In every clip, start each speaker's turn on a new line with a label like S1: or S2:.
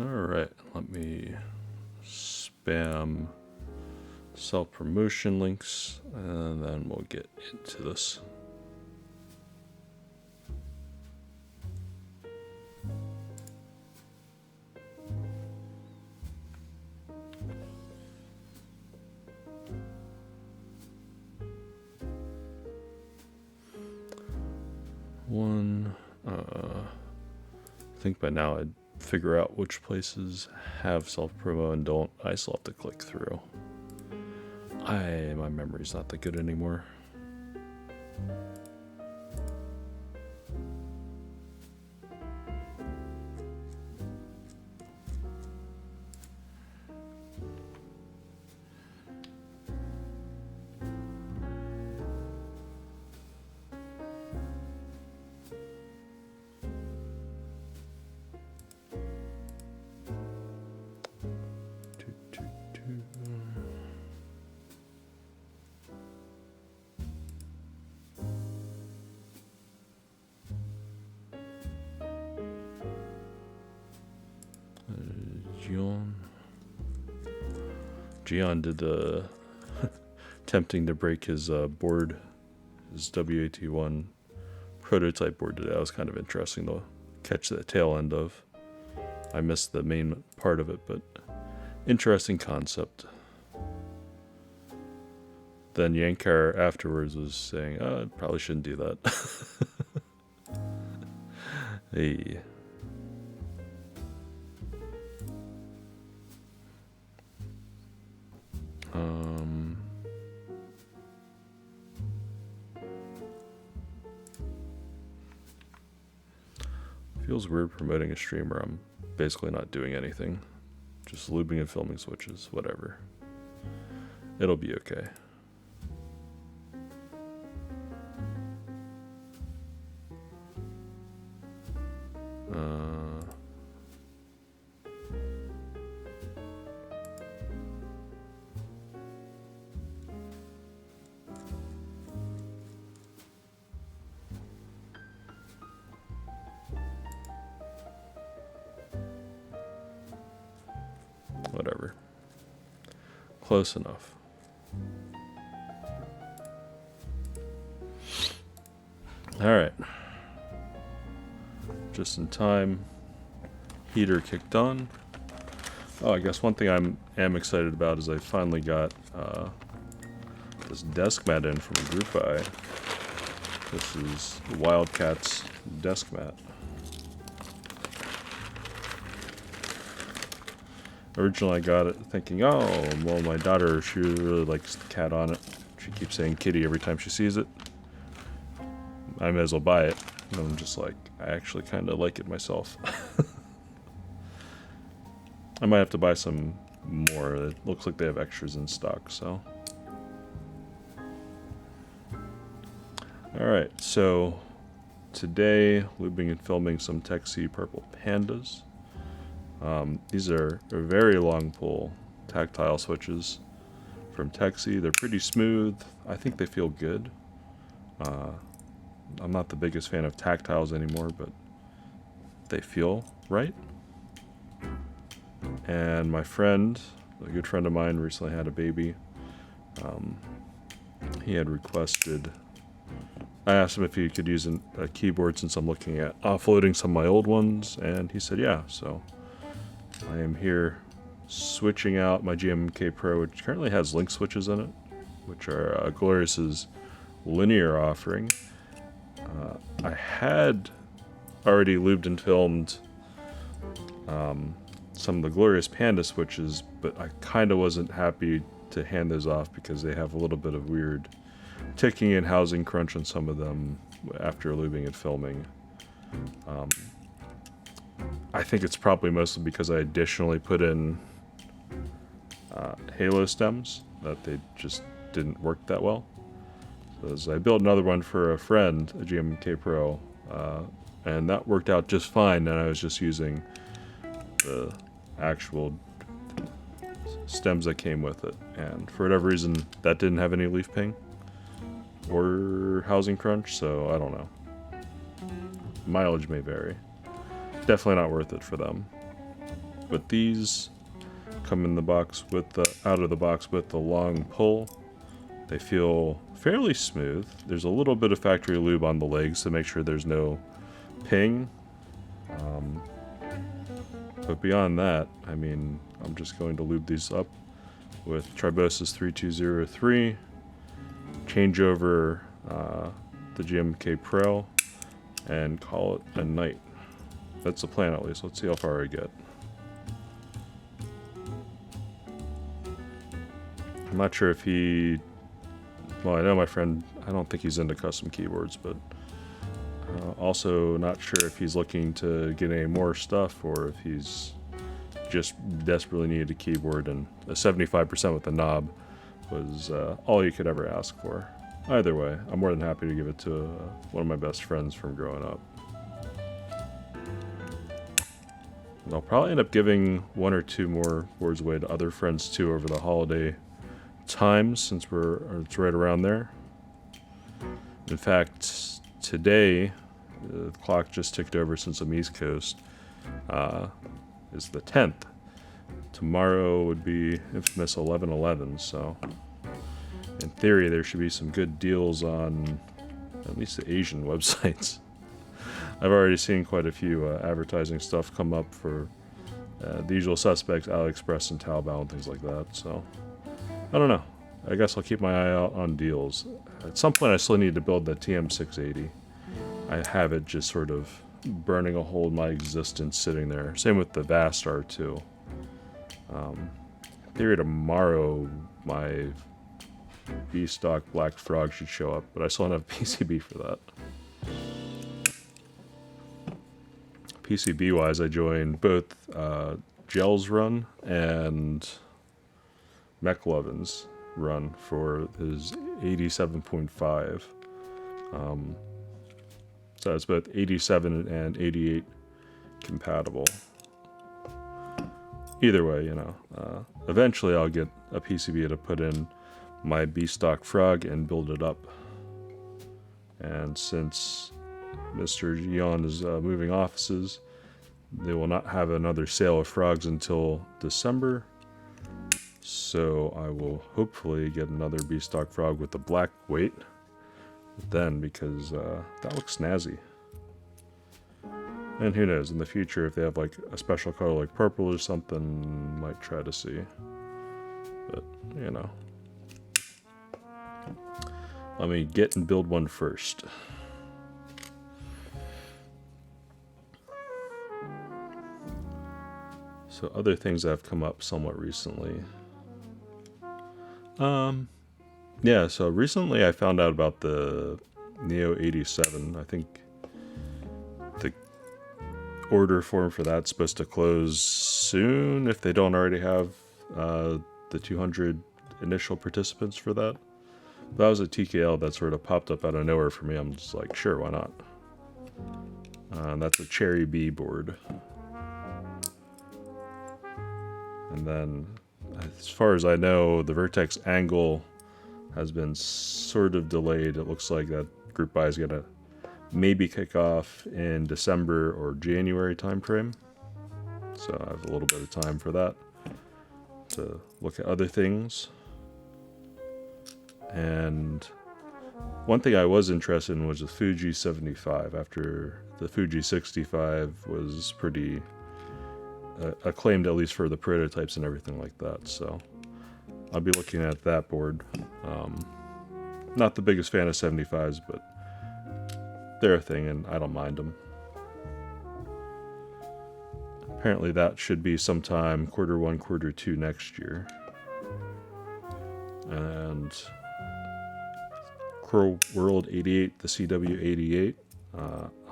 S1: Alright, let me spam self-promotion links and then we'll get into this. I think by now I'd figure out which places have self-promo and don't. I still have to click through. My memory's not that good anymore. Gian did the attempting to break his board, his WAT1 prototype board today. That was kind of interesting to catch the tail end of. I missed the main part of it, but interesting concept. Then Yankar afterwards was saying, I probably shouldn't do that. Hey. Feels weird promoting a streamer. I'm basically not doing anything. Just lubing and filming switches, whatever. It'll be okay. Whatever. Close enough. Alright. Just in time. Heater kicked on. Oh, I guess one thing I am excited about is I finally got this desk mat in from a group buy. This is Wildcat's desk mat. Originally I got it thinking, oh, well my daughter, she really likes the cat on it. She keeps saying kitty every time she sees it. I may as well buy it. And I'm just like, I actually kind of like it myself. I might have to buy some more. It looks like they have extras in stock, so. Alright, so today, lubing and filming some Tecsee Purple Pandas. These are very long pull tactile switches from Tecsee. They're pretty smooth. I think they feel good. I'm not the biggest fan of tactiles anymore, but they feel right. And my friend, a good friend of mine, recently had a baby. He had requested, I asked him if he could use a keyboard since I'm looking at offloading some of my old ones, and he said yeah, so I am here switching out my GMMK Pro, which currently has link switches in it, which are Glorious's linear offering. I had already lubed and filmed some of the Glorious Panda switches, but I kind of wasn't happy to hand those off because they have a little bit of weird ticking and housing crunch on some of them after lubing and filming. I think it's probably mostly because I additionally put in halo stems that they just didn't work that well. So I built another one for a friend, a GMMK Pro, and that worked out just fine, and I was just using the actual stems that came with it, and for whatever reason that didn't have any leaf ping or housing crunch, so I don't know. Mileage may vary. Definitely not worth it for them. but these come in the box with the out of the box with the long pull. They feel fairly smooth. There's a little bit of factory lube on the legs to make sure there's no ping. But beyond that, I mean, I'm just going to lube these up with Tribosys 3203, change over the GMMK Pro, and call it a night. That's the plan at least. Let's see how far I get. I'm not sure if he... Well, I know my friend, I don't think he's into custom keyboards, but also not sure if he's looking to get any more stuff or if he's just desperately needed a keyboard, and a 75% with the knob was all you could ever ask for. Either way, I'm more than happy to give it to one of my best friends from growing up. And I'll probably end up giving one or two more boards away to other friends too over the holiday times, since it's right around there. In fact, today, the clock just ticked over since I'm East Coast, is the 10th. Tomorrow would be infamous 11/11, so in theory there should be some good deals on at least the Asian websites. I've already seen quite a few advertising stuff come up for the usual suspects, AliExpress and Taobao and things like that, so I don't know. I guess I'll keep my eye out on deals. At some point I still need to build the TM680. I have it just sort of burning a hole in my existence sitting there. Same with the Vast R2. In theory tomorrow my B-stock Black Frog should show up, but I still don't have PCB for that. PCB wise, I joined both Gel's run and McLovin's run for his 87.5. So it's both 87 and 88 compatible. Either way, you know, eventually I'll get a PCB to put in my B-stock Frog and build it up. And since Mr. Gion is moving offices, they will not have another sale of Frogs until December. So I will hopefully get another B-stock Frog with the black weight then, because that looks snazzy. And who knows, in the future, if they have like a special color like purple or something, might try to see. But, you know. Let me get and build one first. So other things that have come up somewhat recently. Yeah, so recently I found out about the Neo 87. I think the order form for that's supposed to close soon if they don't already have the 200 initial participants for that. That was a TKL that sort of popped up out of nowhere for me. I'm just like, sure, why not? That's a Cherry B board. And then, as far as I know, the Vertex Angle has been sort of delayed. It looks like that group buy is going to maybe kick off in December or January timeframe. So I have a little bit of time for that to look at other things. And one thing I was interested in was the Fuji 75 after the Fuji 65 was pretty acclaimed, at least for the prototypes and everything like that. So I'll be looking at that board. Not the biggest fan of 75s, but they're a thing and I don't mind them. Apparently that should be sometime Q1, Q2 next year. And World 88, the CW 88,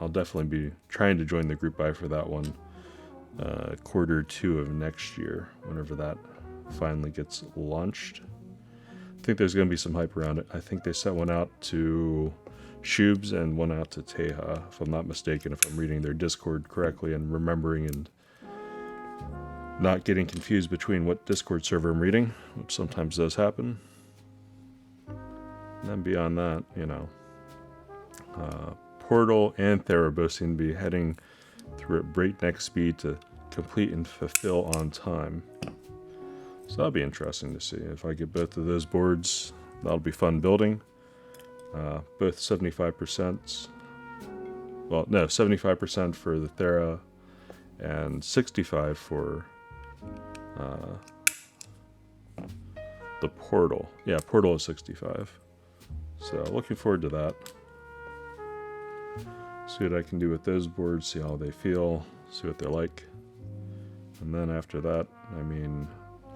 S1: I'll definitely be trying to join the group buy for that one Q2 of next year, whenever that finally gets launched. I think there's going to be some hype around it. I think they sent one out to Shubes and one out to Teja, if I'm not mistaken, if I'm reading their Discord correctly and remembering and not getting confused between what Discord server I'm reading, which sometimes does happen. And then beyond that, you know, Portal and Thera both seem to be heading through at breakneck speed to complete and fulfill on time. So that'll be interesting to see. If I get both of those boards, that'll be fun building. Both 75%. Well, no, 75% for the Thera and 65 for the Portal. Yeah, Portal is 65. So looking forward to that. See what I can do with those boards, see how they feel, see what they're like. And then after that, I mean,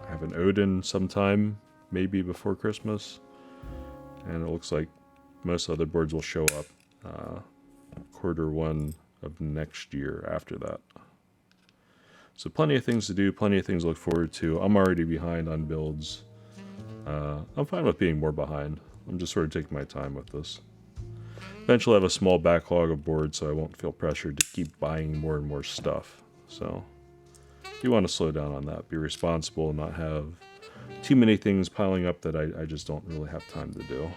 S1: I have an Odin sometime, maybe before Christmas. And it looks like most other boards will show up Q1 of next year after that. So plenty of things to do, plenty of things to look forward to. I'm already behind on builds. I'm fine with being more behind. I'm just sort of taking my time with this. Eventually I have a small backlog of boards, so I won't feel pressured to keep buying more and more stuff. So you want to slow down on that. Be responsible and not have too many things piling up that I just don't really have time to do.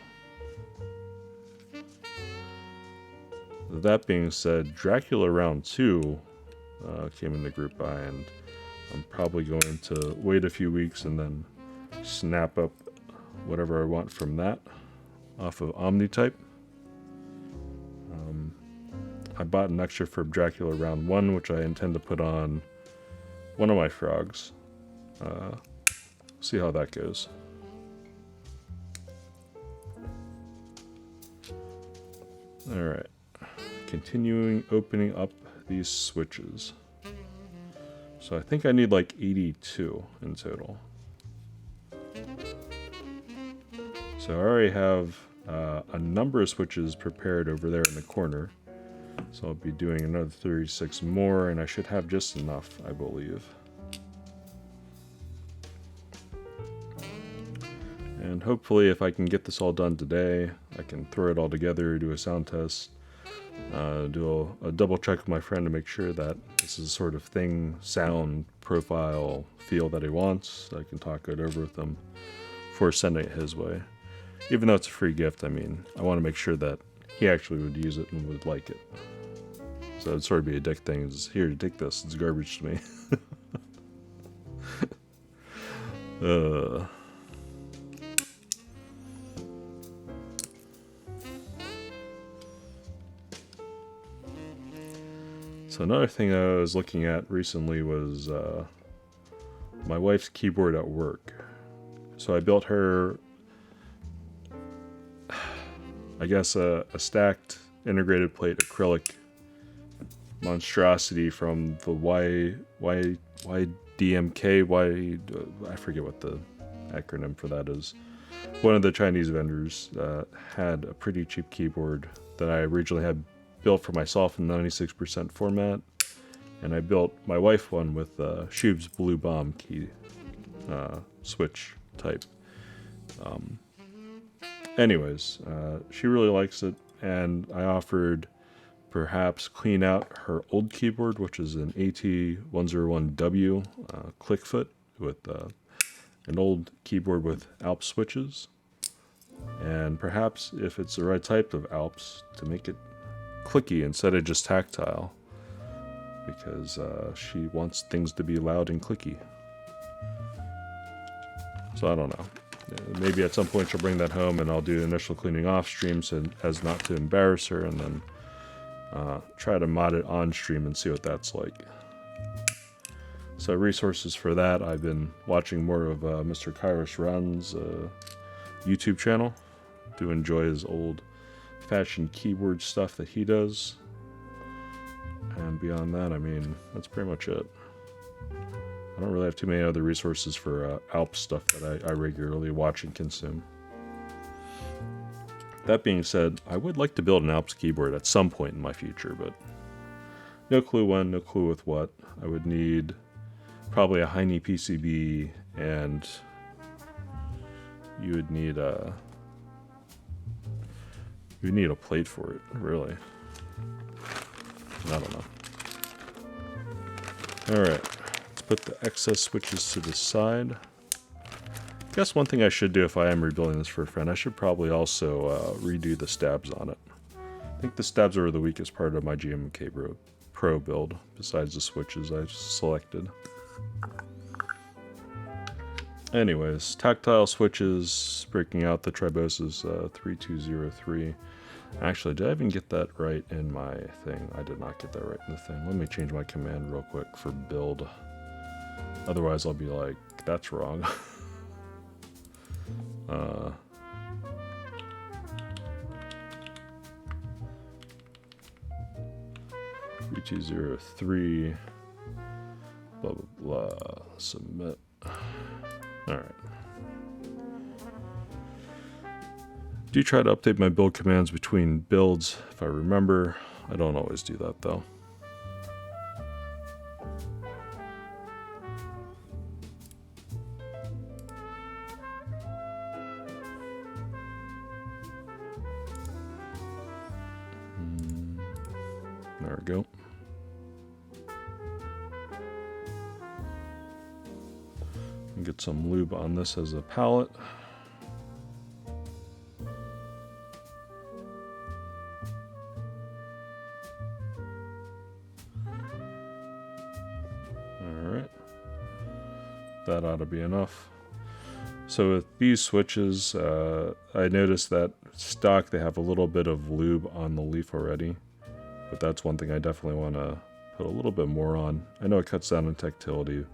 S1: That being said, Dracula Round 2 came in the group buy, and I'm probably going to wait a few weeks and then snap up whatever I want from that off of Omnitype. I bought an extra for Dracula Round 1, which I intend to put on one of my frogs. See how that goes. Alright. Continuing opening up these switches. So I think I need like 82 in total. So I already have a number of switches prepared over there in the corner. So I'll be doing another 36 more, and I should have just enough, I believe. And hopefully if I can get this all done today, I can throw it all together, do a sound test, do a double check with my friend to make sure that this is the sort of thing, sound, profile, feel that he wants. I can talk it over with him before sending it his way. Even though it's a free gift, I mean, I want to make sure that he actually would use it and would like it. So it'd sort of be a dick thing. It's here, take this. It's garbage to me. So another thing I was looking at recently was my wife's keyboard at work. So I built her, I guess, a stacked integrated plate acrylic monstrosity from the YDMK, I forget what the acronym for that is. One of the Chinese vendors had a pretty cheap keyboard that I originally had built for myself in 96% format, and I built my wife one with Shub's Blue Bomb key switch type. Anyways, she really likes it, and I offered perhaps clean out her old keyboard, which is an AT101W clickfoot with an old keyboard with Alps switches, and perhaps if it's the right type of Alps, to make it clicky instead of just tactile, because she wants things to be loud and clicky. So I don't know. Maybe at some point she'll bring that home and I'll do initial cleaning off stream so as not to embarrass her, and then try to mod it on stream and see what that's like. So resources for that, I've been watching more of Mr. Kairos Run's YouTube channel. Do enjoy his old fashioned keyboard stuff that he does. And beyond that, I mean, that's pretty much it. I don't really have too many other resources for Alps stuff that I regularly watch and consume. That being said, I would like to build an Alps keyboard at some point in my future, but no clue when, no clue with what. I would need probably a Heine PCB, and you would need a plate for it, really. I don't know. Alright, let's put the excess switches to the side. I guess one thing I should do if I am rebuilding this for a friend, I should probably also redo the stabs on it. I think the stabs are the weakest part of my GMMK Pro Pro build, besides the switches I selected. Anyways, tactile switches, breaking out the Tribosys 3203. Actually, did I even get that right in my thing? I did not get that right in the thing. Let me change my command real quick for build. Otherwise, I'll be like, that's wrong. 3203. Blah, blah, blah. Submit. Alright. Do try to update my build commands between builds if I remember. I don't always do that though. There we go. Get some lube on this as a palette. Alright. That ought to be enough. So with these switches, I noticed that stock they have a little bit of lube on the leaf already. But that's one thing I definitely want to put a little bit more on. I know it cuts down on tactility.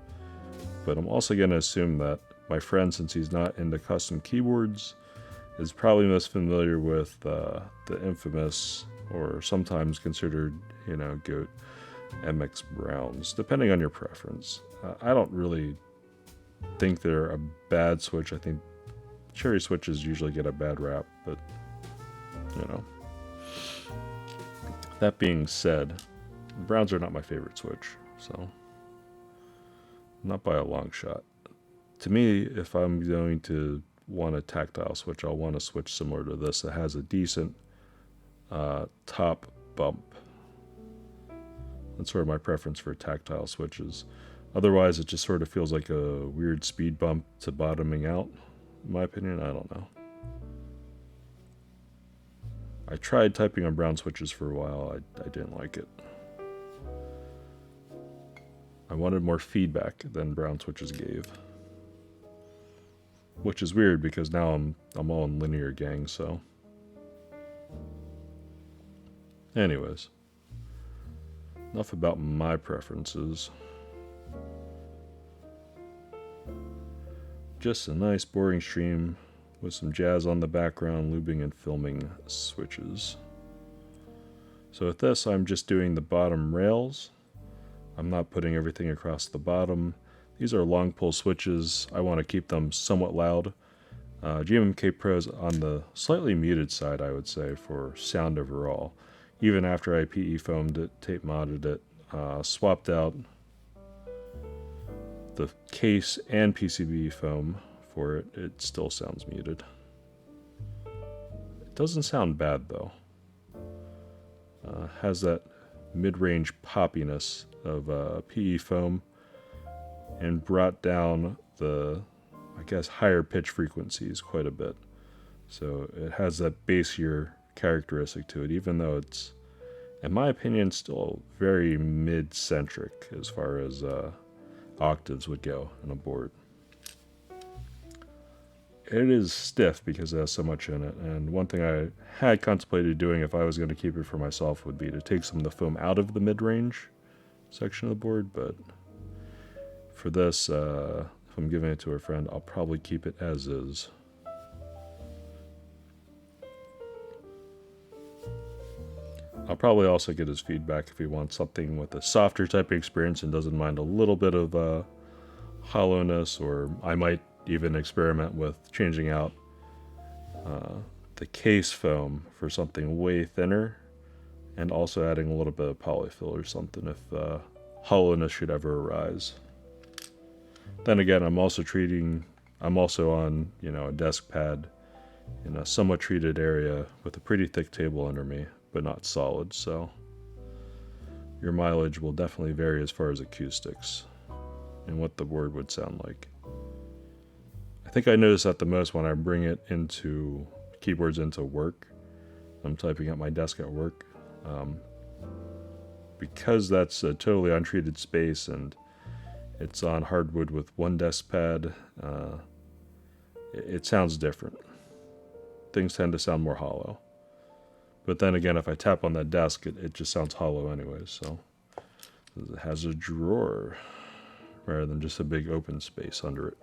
S1: But I'm also going to assume that my friend, since he's not into custom keyboards, is probably most familiar with the infamous, or sometimes considered, you know, GOAT MX Browns, depending on your preference. I don't really think they're a bad switch. I think cherry switches usually get a bad rap, but, you know. That being said, Browns are not my favorite switch, so... Not by a long shot. To me, if I'm going to want a tactile switch, I'll want a switch similar to this that has a decent top bump. That's sort of my preference for tactile switches. Otherwise, it just sort of feels like a weird speed bump to bottoming out, in my opinion. I don't know. I tried typing on brown switches for a while. I didn't like it. I wanted more feedback than brown switches gave. Which is weird because now I'm all in linear gang, so. Anyways. Enough about my preferences. Just a nice boring stream with some jazz on the background, lubing and filming switches. So with this, I'm just doing the bottom rails. I'm not putting everything across the bottom. These are long pull switches. I want to keep them somewhat loud. GMMK Pro's on the slightly muted side, I would say, for sound overall. Even after I PE foamed it, tape modded it, swapped out the case and PCB foam for it, it still sounds muted. It doesn't sound bad though. Has that mid-range poppiness of PE foam and brought down the, I guess, higher pitch frequencies quite a bit. So it has that bassier characteristic to it, even though it's, in my opinion, still very mid-centric as far as octaves would go in a board. It is stiff because it has so much in it, and one thing I had contemplated doing if I was going to keep it for myself would be to take some of the foam out of the mid-range section of the board, but for this, if I'm giving it to a friend, I'll probably keep it as is. I'll probably also get his feedback if he wants something with a softer type of experience and doesn't mind a little bit of hollowness, or I might even experiment with changing out the case foam for something way thinner, and also adding a little bit of polyfill or something if hollowness should ever arise. Then again, I'm also on, you know, a desk pad in a somewhat treated area with a pretty thick table under me, but not solid, so your mileage will definitely vary as far as acoustics and what the board would sound like. I think I notice that the most when I bring it into keyboards into work. I'm typing at my desk at work. because that's a totally untreated space and it's on hardwood with one desk pad, it sounds different. Things tend to sound more hollow. But then again, if I tap on that desk, it just sounds hollow anyways, so it has a drawer rather than just a big open space under it.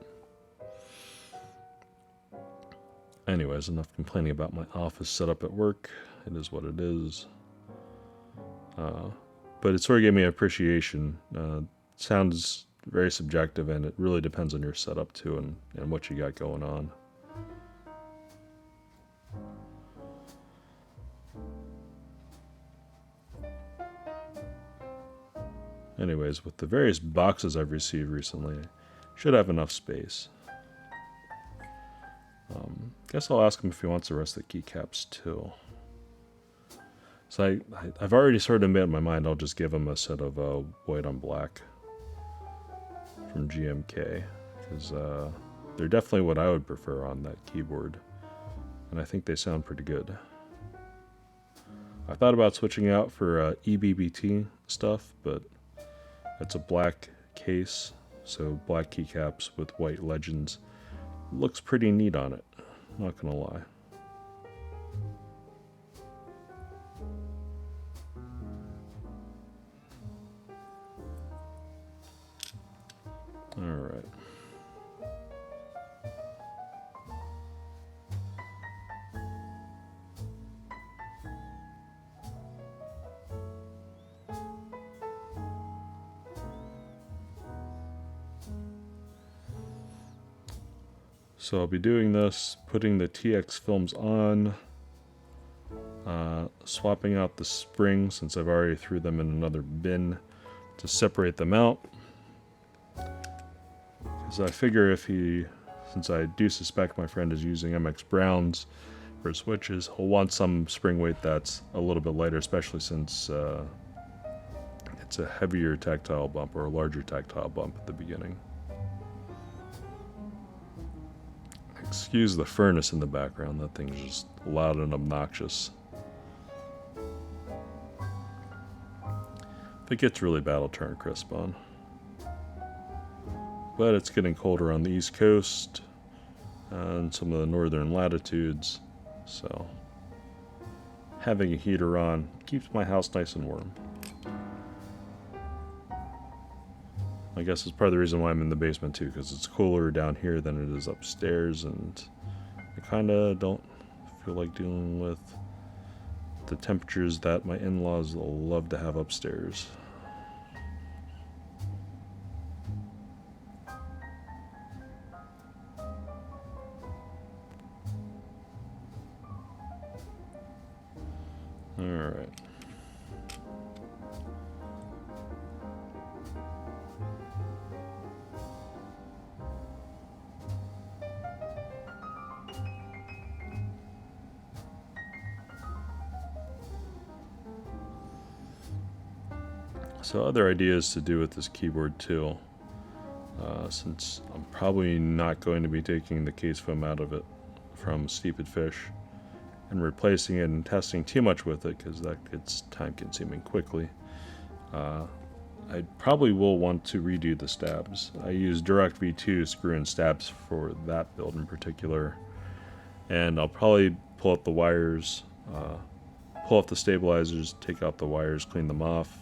S1: Anyways, enough complaining about my office setup at work. It is what it is. But it sort of gave me an appreciation. Sounds very subjective, and it really depends on your setup too and what you got going on. Anyways, with the various boxes I've received recently, I should have enough space. Guess I'll ask him if he wants the rest of the keycaps too. So I've already sort of made up my mind. I'll just give him a set of white on black from GMK, because they're definitely what I would prefer on that keyboard, and I think they sound pretty good. I thought about switching out for EBBT stuff, but it's a black case, so black keycaps with white legends looks pretty neat on it, not gonna lie. Alright. So I'll be doing this, putting the TX films on, swapping out the springs since I've already threw them in another bin to separate them out. Because I figure since I do suspect my friend is using MX Browns for switches, he'll want some spring weight that's a little bit lighter, especially since it's a heavier tactile bump or a larger tactile bump at the beginning. Excuse the furnace in the background, that thing's just loud and obnoxious. If it gets really bad, I'll turn crisp on. But it's getting colder on the East Coast and some of the northern latitudes, so having a heater on keeps my house nice and warm. I guess it's part of the reason why I'm in the basement too, because it's cooler down here than it is upstairs, and I kind of don't feel like dealing with the temperatures that my in-laws love to have upstairs. Alright. So other ideas to do with this keyboard too, since I'm probably not going to be taking the case foam out of it from Steeped Fish and replacing it and testing too much with it, because that gets time consuming quickly. I probably will want to redo the stabs. I use Direct V2 screw-in stabs for that build in particular, and I'll probably pull out the wires, pull off the stabilizers, take out the wires, clean them off,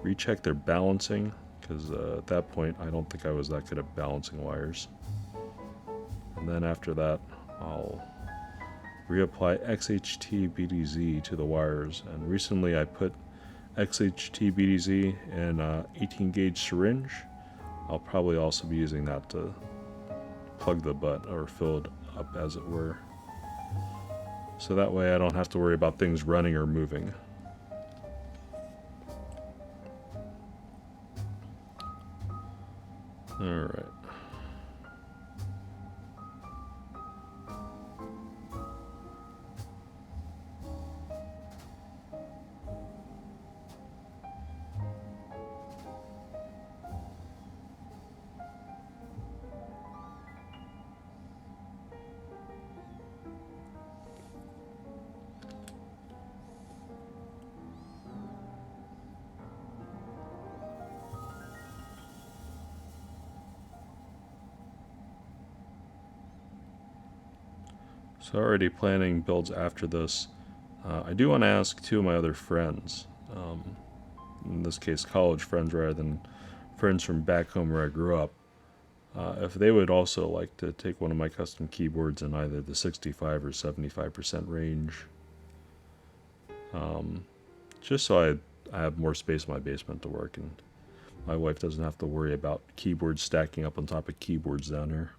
S1: recheck their balancing, because at that point I don't think I was that good at balancing wires. And then after that I'll reapply XHT BDZ to the wires, and recently I put XHT BDZ in an 18 gauge syringe. I'll probably also be using that to plug the butt, or fill it up as it were, so that way I don't have to worry about things running or moving. Alright. So already planning builds after this. I do want to ask two of my other friends, in this case college friends rather than friends from back home where I grew up, if they would also like to take one of my custom keyboards in either the 65 or 75% range. Just so I have more space in my basement to work and my wife doesn't have to worry about keyboards stacking up on top of keyboards down here.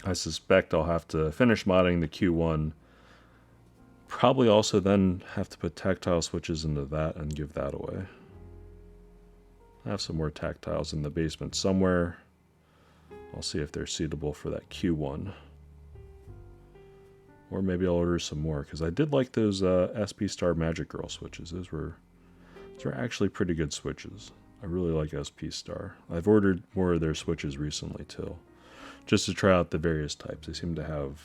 S1: I suspect I'll have to finish modding the Q1. Probably also then have to put tactile switches into that and give that away. I have some more tactiles in the basement somewhere. I'll see if they're suitable for that Q1. Or maybe I'll order some more, because I did like those SP Star Magic Girl switches. Those were actually pretty good switches. I really like SP Star. I've ordered more of their switches recently too, just to try out the various types. They seem to have,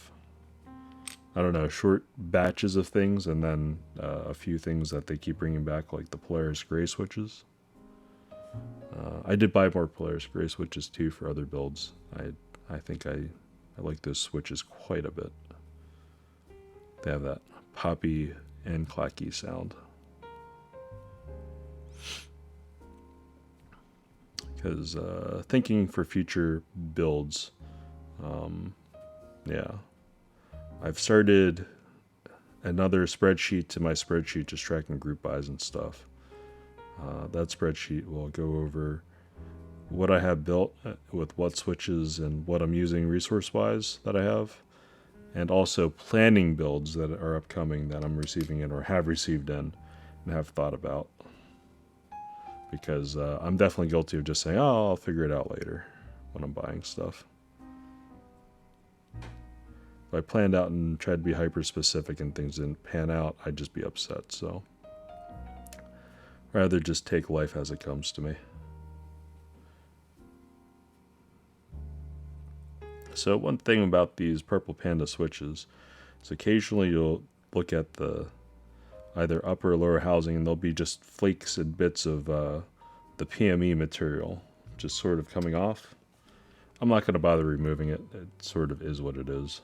S1: I don't know, short batches of things, and then a few things that they keep bringing back, like the Polaris Gray switches. I did buy more Polaris Gray switches too for other builds. I think I like those switches quite a bit. They have that poppy and clacky sound. Because thinking for future builds, yeah, I've started another spreadsheet to my spreadsheet, just tracking group buys and stuff. That spreadsheet will go over what I have built with what switches and what I'm using resource-wise that I have, and also planning builds that are upcoming that I'm receiving in or have received in and have thought about. Because I'm definitely guilty of just saying, oh, I'll figure it out later when I'm buying stuff. If I planned out and tried to be hyper-specific and things didn't pan out, I'd just be upset, so rather just take life as it comes to me. So one thing about these Purple Panda switches is occasionally you'll look at the either upper or lower housing and there'll be just flakes and bits of the PME material just sort of coming off. I'm not going to bother removing it. It sort of is what it is.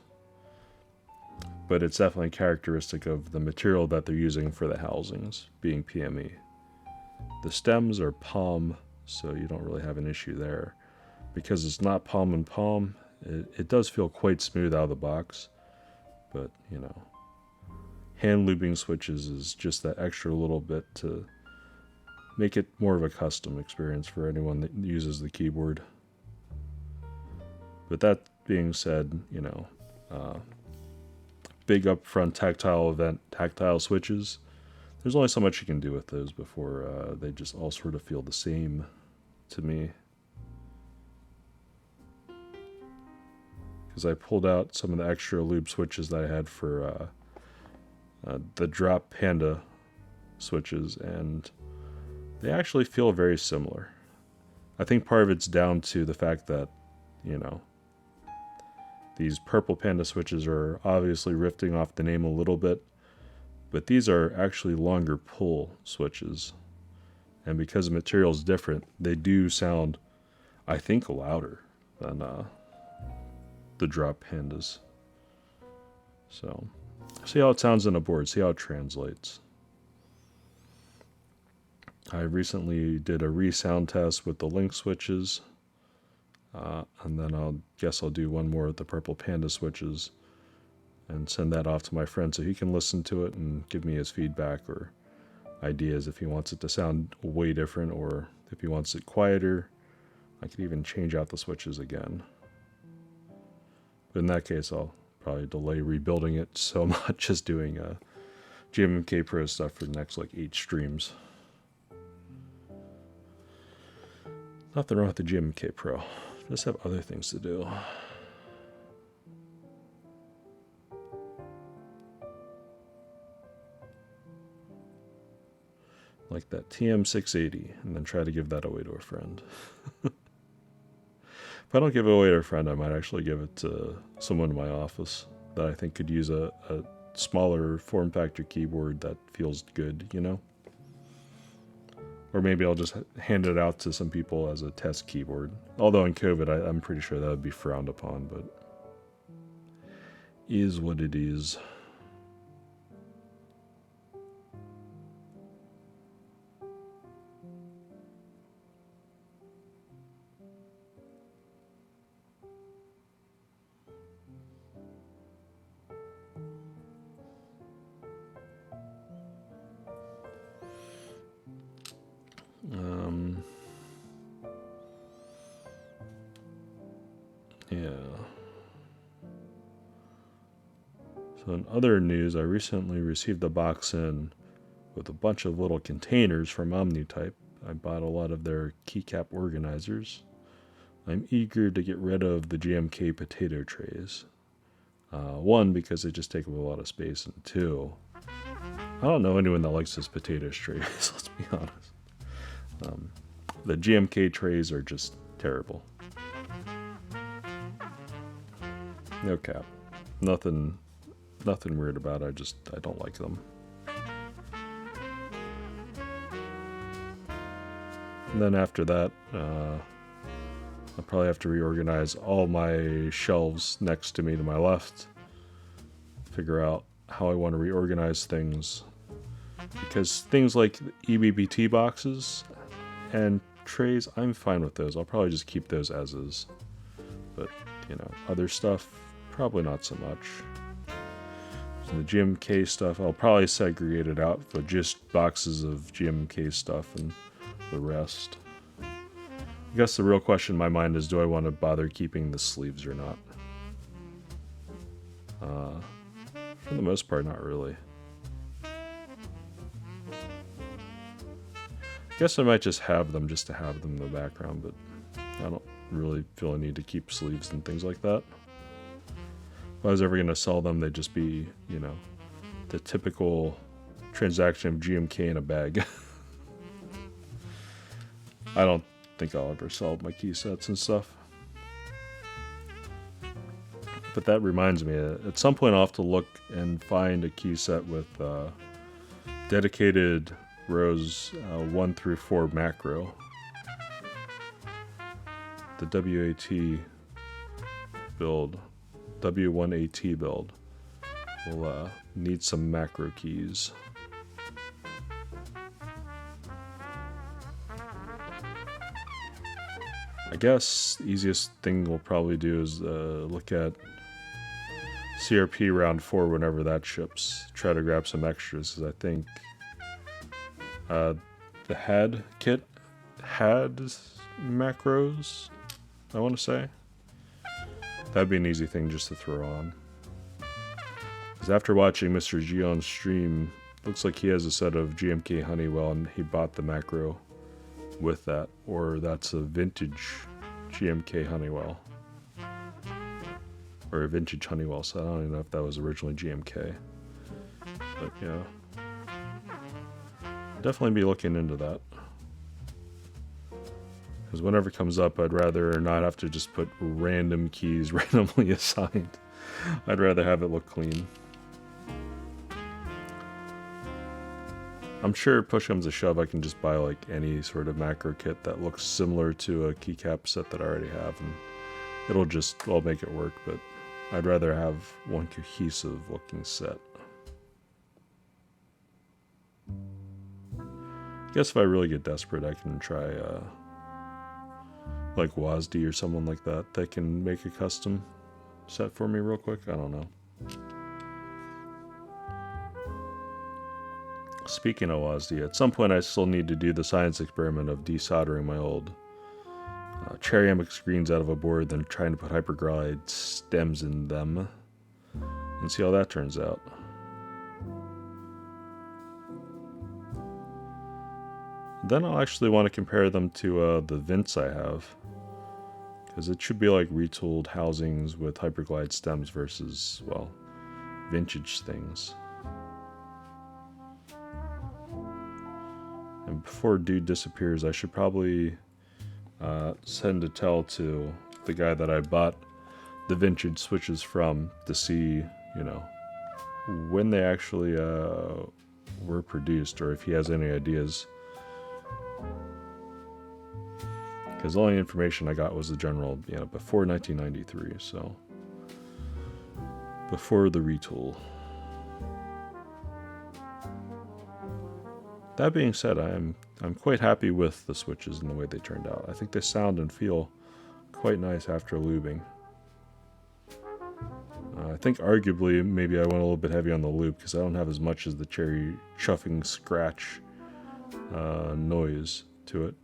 S1: But it's definitely characteristic of the material that they're using for the housings, being PME. The stems are palm, so you don't really have an issue there. Because it's not palm and palm, it does feel quite smooth out of the box. But, you know, hand lubing switches is just that extra little bit to make it more of a custom experience for anyone that uses the keyboard. But that being said, you know, big upfront tactile switches, there's only so much you can do with those before they just all sort of feel the same to me. Because I pulled out some of the extra lube switches that I had for the Drop Panda switches, and they actually feel very similar. I think part of it's down to the fact that, you know, these Purple Panda switches are obviously riffing off the name a little bit, but these are actually longer pull switches. And because the material is different, they do sound, I think, louder than the Drop Pandas. So, see how it sounds on a board, see how it translates. I recently did a resound test with the Link switches, and then I'll do one more with the Purple Panda switches and send that off to my friend so he can listen to it and give me his feedback or ideas if he wants it to sound way different, or if he wants it quieter. I could even change out the switches again. But in that case, I'll probably delay rebuilding it so much as doing GMMK Pro stuff for the next like 8 streams. Nothing wrong with the GMMK Pro. Just have other things to do. Like that TM680, and then try to give that away to a friend. If I don't give it away to a friend, I might actually give it to someone in my office that I think could use a smaller form factor keyboard that feels good, you know? Or maybe I'll just hand it out to some people as a test keyboard. Although in COVID, I'm pretty sure that would be frowned upon, but is what it is. Yeah. So in other news, I recently received a box in with a bunch of little containers from Omnitype. I bought a lot of their keycap organizers. I'm eager to get rid of the GMK potato trays. One, because they just take up a lot of space, and two, I don't know anyone that likes those potato trays, let's be honest. The GMK trays are just terrible. No cap. Nothing weird about it. I don't like them. And then after that, I'll probably have to reorganize all my shelves next to me to my left. Figure out how I want to reorganize things. Because things like EBBT boxes and trays, I'm fine with those. I'll probably just keep those as is. But, you know, other stuff, probably not so much. So the GMK stuff, I'll probably segregate it out for just boxes of GMK stuff and the rest. I guess the real question in my mind is, do I want to bother keeping the sleeves or not? For the most part, not really. I guess I might just have them just to have them in the background, but I don't really feel a need to keep sleeves and things like that. If I was ever going to sell them, they'd just be, you know, the typical transaction of GMK in a bag. I don't think I'll ever sell my key sets and stuff. But that reminds me, at some point I'll have to look and find a key set with dedicated rows 1 through 4 macro. The WAT build, W1AT build, will need some macro keys. I guess the easiest thing we'll probably do is look at CRP round 4 whenever that ships. Try to grab some extras, because I think the HAD kit had macros, I want to say. That'd be an easy thing just to throw on. Because after watching Mr. G on stream, looks like he has a set of GMK Honeywell and he bought the macro with that, or that's a vintage GMK Honeywell, or a vintage Honeywell, so I don't even know if that was originally GMK, but yeah, definitely be looking into that, because whenever it comes up, I'd rather not have to just put random keys randomly assigned. I'd rather have it look clean. I'm sure push comes to shove, I can just buy like any sort of macro kit that looks similar to a keycap set that I already have, and I'll make it work, but I'd rather have one cohesive looking set. I guess if I really get desperate, I can try like WASD or someone like that that can make a custom set for me real quick. I don't know. Speaking of WASD, at some point I still need to do the science experiment of desoldering my old ceramic screens out of a board, then trying to put hyperglide stems in them, and see how that turns out. Then I'll actually want to compare them to the Vints I have, because it should be like retooled housings with hyperglide stems versus, well, vintage things. And before dude disappears, I should probably send a tell to the guy that I bought the vintage switches from to see, you know, when they actually were produced, or if he has any ideas. Because the only information I got was the general, you know, before 1993, so before the retool. That being said, I'm quite happy with the switches and the way they turned out. I think they sound and feel quite nice after lubing. I think arguably maybe I went a little bit heavy on the lube because I don't have as much as the cherry chuffing scratch noise to it.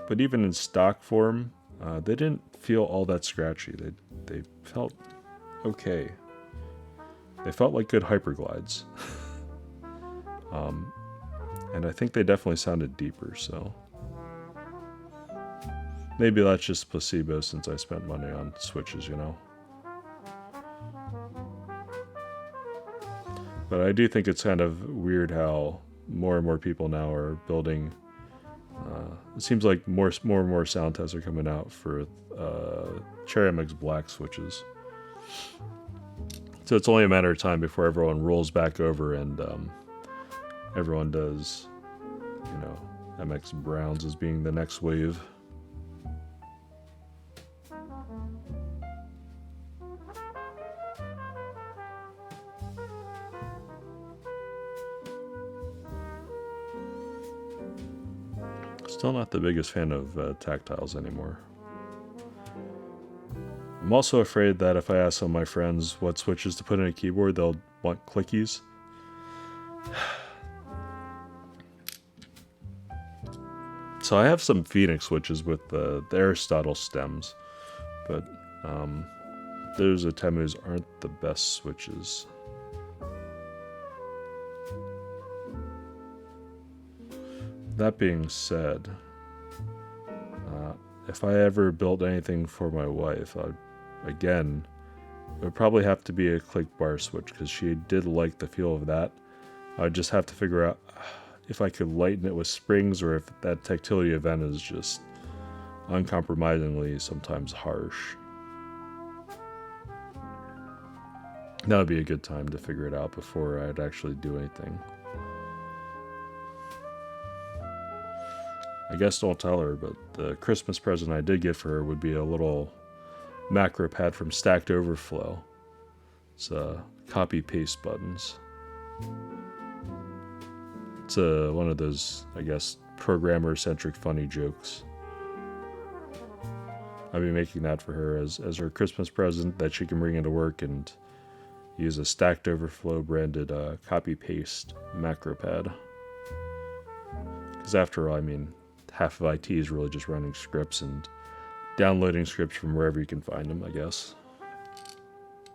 S1: But even in stock form, they didn't feel all that scratchy. They felt okay. They felt like good hyperglides. And I think they definitely sounded deeper, so maybe that's just placebo since I spent money on switches, you know. But I do think it's kind of weird how more and more people now are building. It seems like more and more sound tests are coming out for Cherry MX Black switches. So it's only a matter of time before everyone rolls back over and everyone does, you know, MX Browns as being the next wave. Still not the biggest fan of tactiles anymore. I'm also afraid that if I ask some of my friends what switches to put in a keyboard, they'll want clickies. So I have some Phoenix switches with the Aristotle stems, but those Atemus aren't the best switches. That being said, if I ever built anything for my wife, it would probably have to be a click bar switch because she did like the feel of that. I'd just have to figure out if I could lighten it with springs or if that tactility event is just uncompromisingly sometimes harsh. That would be a good time to figure it out before I'd actually do anything. I guess don't tell her, but the Christmas present I did get for her would be a little macro pad from Stacked Overflow. It's copy-paste buttons. It's one of those, I guess, programmer-centric funny jokes. I'll be making that for her as her Christmas present that she can bring into work and use a Stacked Overflow branded copy-paste macro pad. Because after all, I mean, half of IT is really just running scripts and downloading scripts from wherever you can find them, I guess.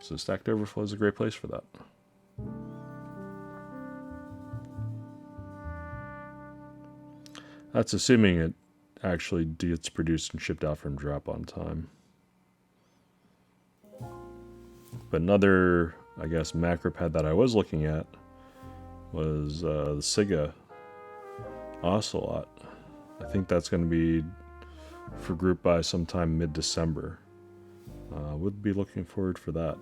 S1: So Stacked Overflow is a great place for that. That's assuming it actually gets produced and shipped out from drop on time. But another, I guess, macro pad that I was looking at was the Siga Ocelot. I think that's going to be for group buy sometime mid-December. Would be looking forward for that.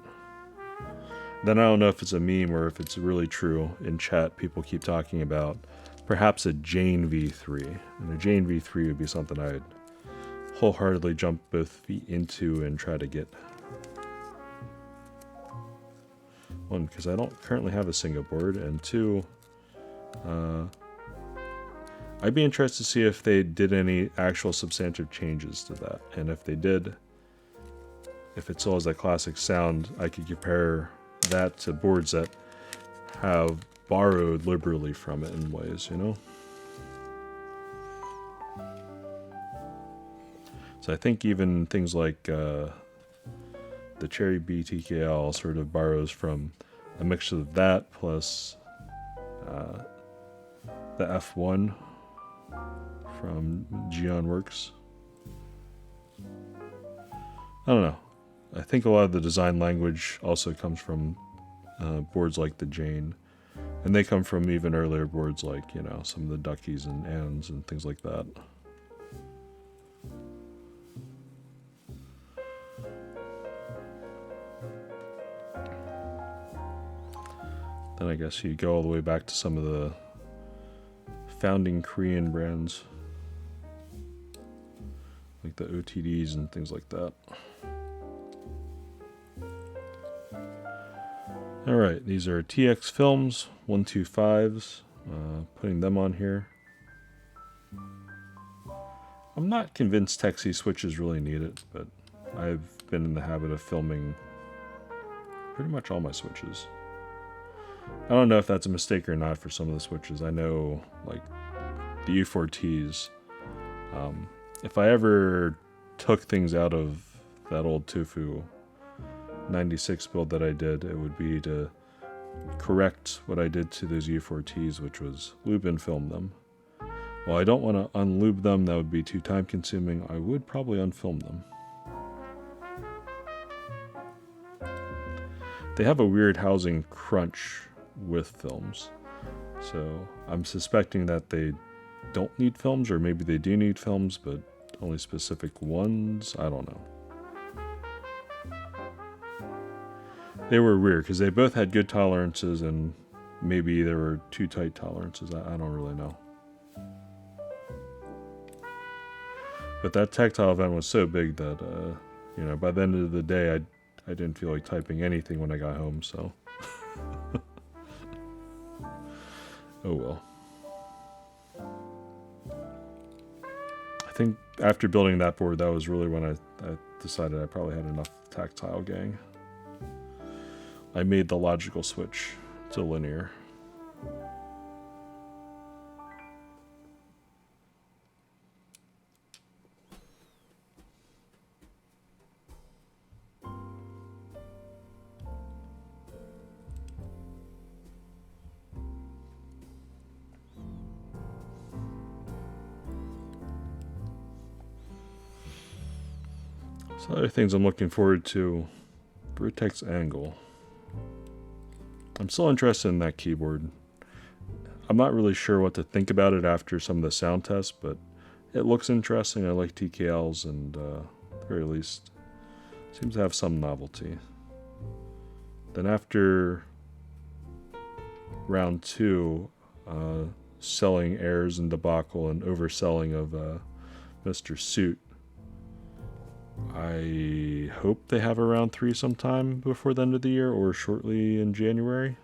S1: Then I don't know if it's a meme or if it's really true. In chat, people keep talking about perhaps a Jane V3. And a Jane V3 would be something I'd wholeheartedly jump both feet into and try to get. One, because I don't currently have a single board, and two, I'd be interested to see if they did any actual substantive changes to that. And if they did, if it still has that classic sound, I could compare that to boards that have borrowed liberally from it in ways, you know? So I think even things like the Cherry BTKL sort of borrows from a mixture of that plus the F1 from Geon Works. I don't know. I think a lot of the design language also comes from boards like the Jane. And they come from even earlier boards like, you know, some of the Duckies and Anns and things like that. Then I guess you go all the way back to some of the founding Korean brands. Like the OTDs and things like that. Alright, these are TX films, 125s, putting them on here. I'm not convinced Tecsee switches really need it, but I've been in the habit of filming pretty much all my switches. I don't know if that's a mistake or not for some of the switches. I know, like, the U4Ts, if I ever took things out of that old Tofu 96 build that I did, it would be to correct what I did to those U4Ts, which was lube and film them. Well, I don't want to unlube them, that would be too time consuming. I would probably unfilm them. They have a weird housing crunch with films, so I'm suspecting that they don't need films, or maybe they do need films, but only specific ones. I don't know. They were weird because they both had good tolerances, and maybe there were too tight tolerances. I don't really know. But that tactile event was so big that, you know, by the end of the day, I didn't feel like typing anything when I got home, so. Oh well. I think after building that board, that was really when I decided I probably had enough tactile gang. I made the logical switch to linear. So other things I'm looking forward to, vertex angle. I'm still interested in that keyboard. I'm not really sure what to think about it after some of the sound tests, but it looks interesting. I like TKLs, and at the very least, seems to have some novelty. Then after round 2, selling errors and debacle and overselling of Mr. Suit, I hope they have a round 3 sometime before the end of the year, or shortly in January.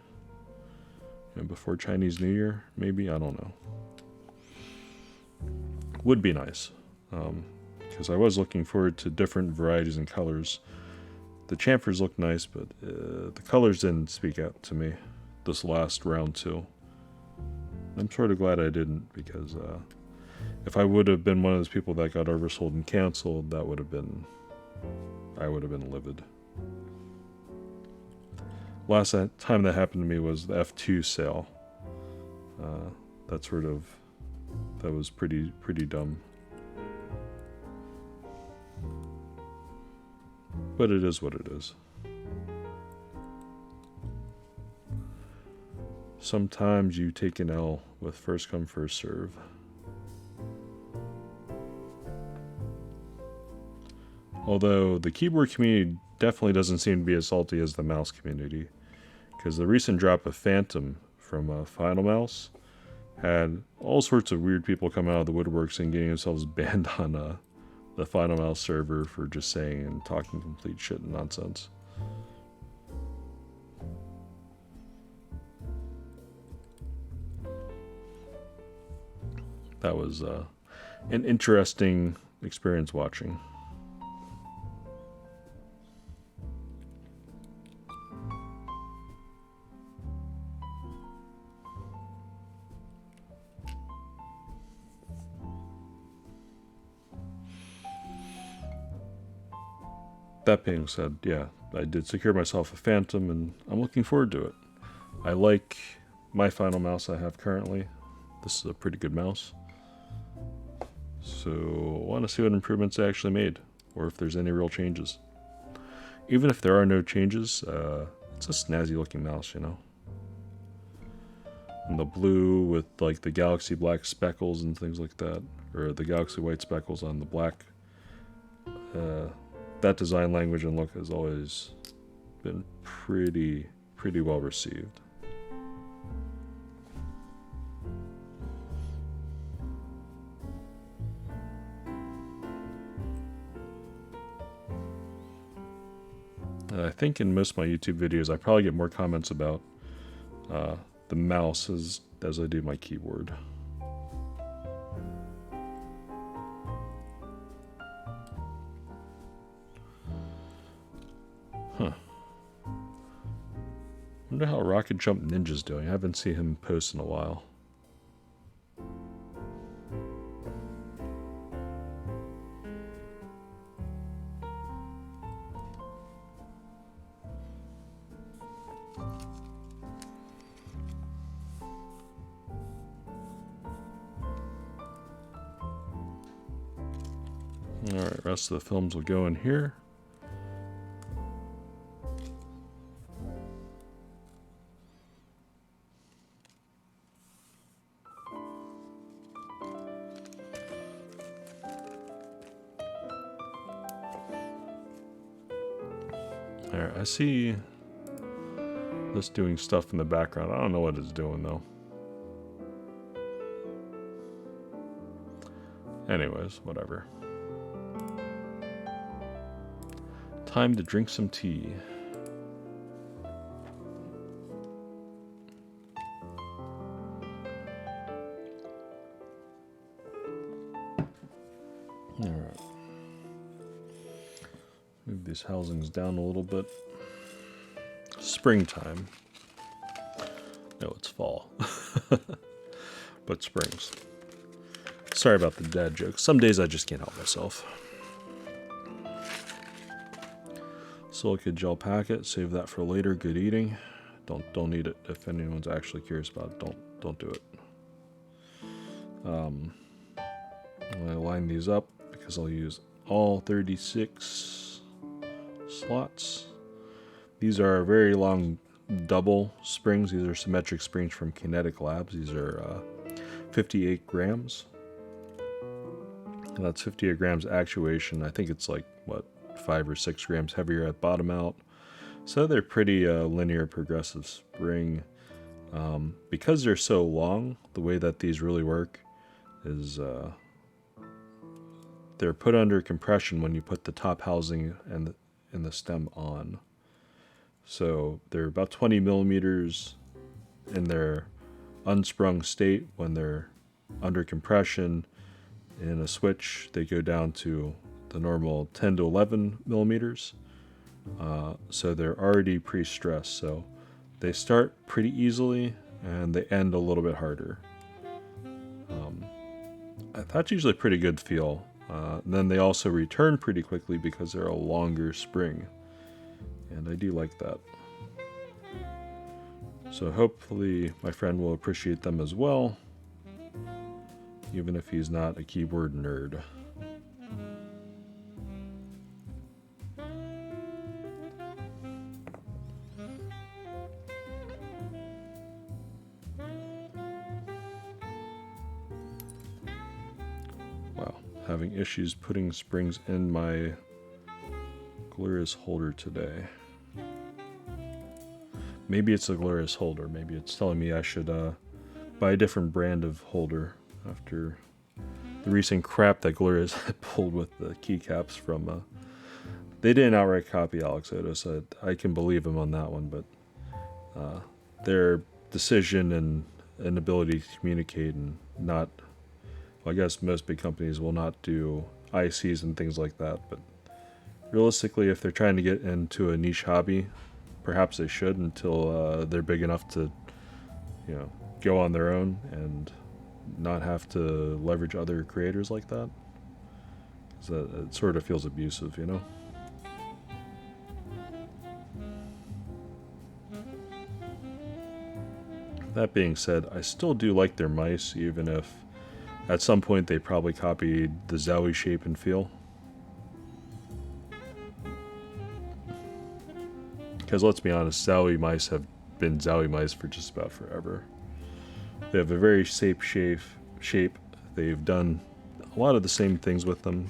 S1: You know, before Chinese New Year, maybe, I don't know. Would be nice, because I was looking forward to different varieties and colors. The chamfers looked nice, but the colors didn't speak out to me this last round 2. I'm sort of glad I didn't, because if I would have been one of those people that got oversold and canceled, that would have been, I would have been livid. Last time that happened to me was the F2 sale. That was pretty dumb. But it is what it is. Sometimes you take an L with first come, first serve. Although the keyboard community definitely doesn't seem to be as salty as the mouse community, because the recent drop of Phantom from Final Mouse had all sorts of weird people come out of the woodworks and getting themselves banned on the Final Mouse server for just saying and talking complete shit and nonsense. That was an interesting experience watching. That being said, yeah, I did secure myself a Phantom, and I'm looking forward to it. I like my Final Mouse I have currently. This is a pretty good mouse. So I want to see what improvements they actually made, or if there's any real changes. Even if there are no changes, it's a snazzy looking mouse, you know. And the blue with like the galaxy black speckles and things like that, or the galaxy white speckles on the black. That design language and look has always been pretty well received. I think in most of my YouTube videos I probably get more comments about the mouse as I do my keyboard. Huh. Wonder how Rocket Jump Ninja's doing. I haven't seen him post in a while. Alright, rest of the films will go in here. Alright, I see this doing stuff in the background. I don't know what it's doing though. Anyways, whatever. Time to drink some tea. Alright. Move these housings down a little bit. Springtime. No, it's fall. But springs. Sorry about the dad jokes. Some days I just can't help myself. Silica gel packet, save that for later. Good eating. Don't eat it. If anyone's actually curious about it, don't do it. I'm gonna line these up because I'll use all 36 slots. These are very long double springs. These are symmetric springs from Kinetic Labs. These are 58 grams. And that's 58 grams actuation. I think it's like what, 5 or 6 grams heavier at bottom out. So they're pretty linear progressive spring. Because they're so long, the way that these really work is they're put under compression when you put the top housing and the stem on. So they're about 20 millimeters in their unsprung state. When they're under compression in a switch, they go down to the normal 10 to 11 millimeters. So they're already pre-stressed. So they start pretty easily and they end a little bit harder. That's usually a pretty good feel. And then they also return pretty quickly because they're a longer spring. And I do like that. So hopefully my friend will appreciate them as well, even if he's not a keyboard nerd. Wow, having issues putting springs in my Glorious holder today. Maybe it's a Glorious holder. Maybe it's telling me I should buy a different brand of holder after the recent crap that Glorious had pulled with the keycaps from. They didn't outright copy Alex Odo, so I can believe him on that one. But their decision and inability to communicate and not, well, I guess most big companies will not do ICs and things like that. But realistically, if they're trying to get into a niche hobby, perhaps they should until they're big enough to, go on their own and not have to leverage other creators like that. So it sort of feels abusive, That being said, I still do like their mice, even if at some point they probably copied the Zowie shape and feel. Because let's be honest, Zowie mice have been Zowie mice for just about forever. They have a very safe shape. They've done a lot of the same things with them.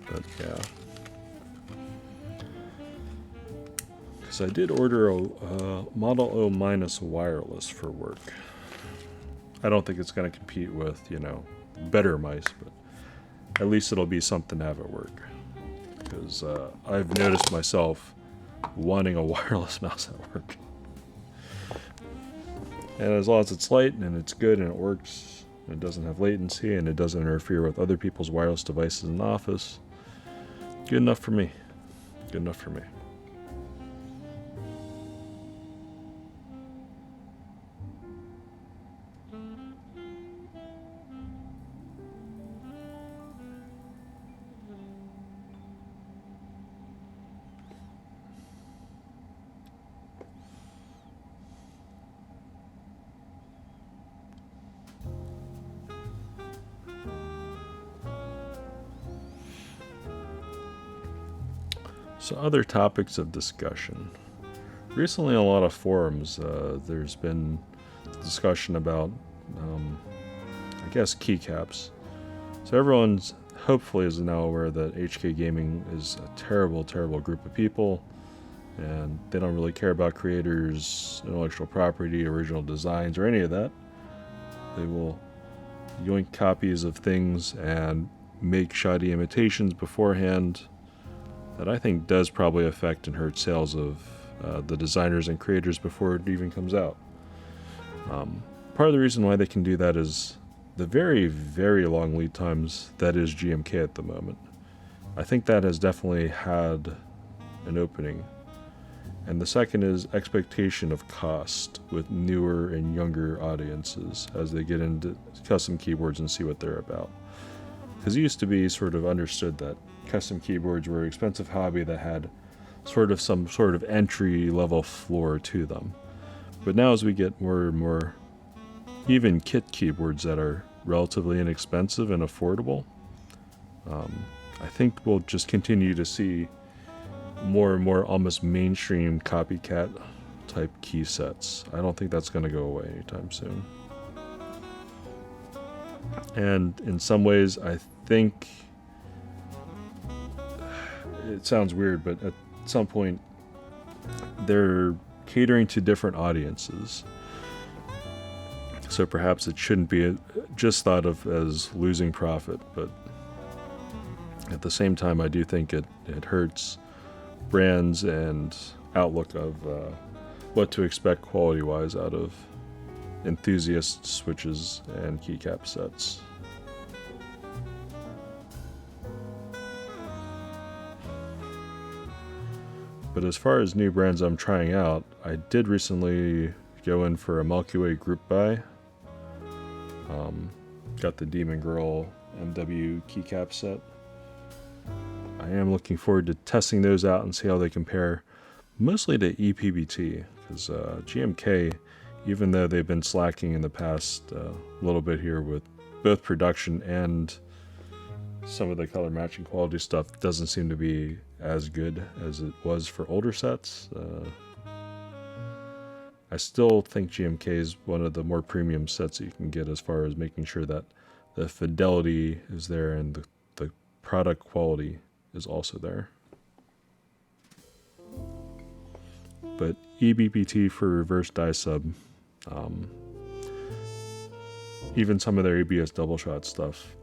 S1: But yeah. Because I did order a Model O- wireless for work. I don't think it's going to compete with, better mice, but at least it'll be something to have at work. because I've noticed myself wanting a wireless mouse at work. And as long as it's light and it's good and it works, and it doesn't have latency and it doesn't interfere with other people's wireless devices in the office, good enough for me. Good enough for me. So other topics of discussion. Recently, on a lot of forums, there's been discussion about, I guess, keycaps. So everyone's hopefully is now aware that HK Gaming is a terrible, terrible group of people, and they don't really care about creators, intellectual property, original designs, or any of that. They will yoink copies of things and make shoddy imitations beforehand. That I think does probably affect and hurt sales of the designers and creators before it even comes out. Part of the reason why they can do that is the very, very long lead times that is GMK at the moment. I think that has definitely had an opening. And the second is expectation of cost with newer and younger audiences as they get into custom keyboards and see what they're about. Because it used to be sort of understood that custom keyboards were an expensive hobby that had sort of some sort of entry level floor to them. But now as we get more and more even kit keyboards that are relatively inexpensive and affordable, I think we'll just continue to see more and more almost mainstream copycat type key sets. I don't think that's going to go away anytime soon. And in some ways, I think it sounds weird, but at some point they're catering to different audiences. So perhaps it shouldn't be just thought of as losing profit, but at the same time, I do think it hurts brands and outlook of what to expect quality-wise out of enthusiast switches and keycap sets. But as far as new brands I'm trying out, I did recently go in for a Milky Way group buy. Got the Demon Girl MW keycap set. I am looking forward to testing those out and see how they compare, mostly to EPBT, because GMK, even though they've been slacking in the past little bit here with both production and some of the color matching quality stuff, doesn't seem to be as good as it was for older sets. I still think GMK is one of the more premium sets that you can get as far as making sure that the fidelity is there and the product quality is also there. But EBPT for reverse die sub, even some of their ABS double shot stuff,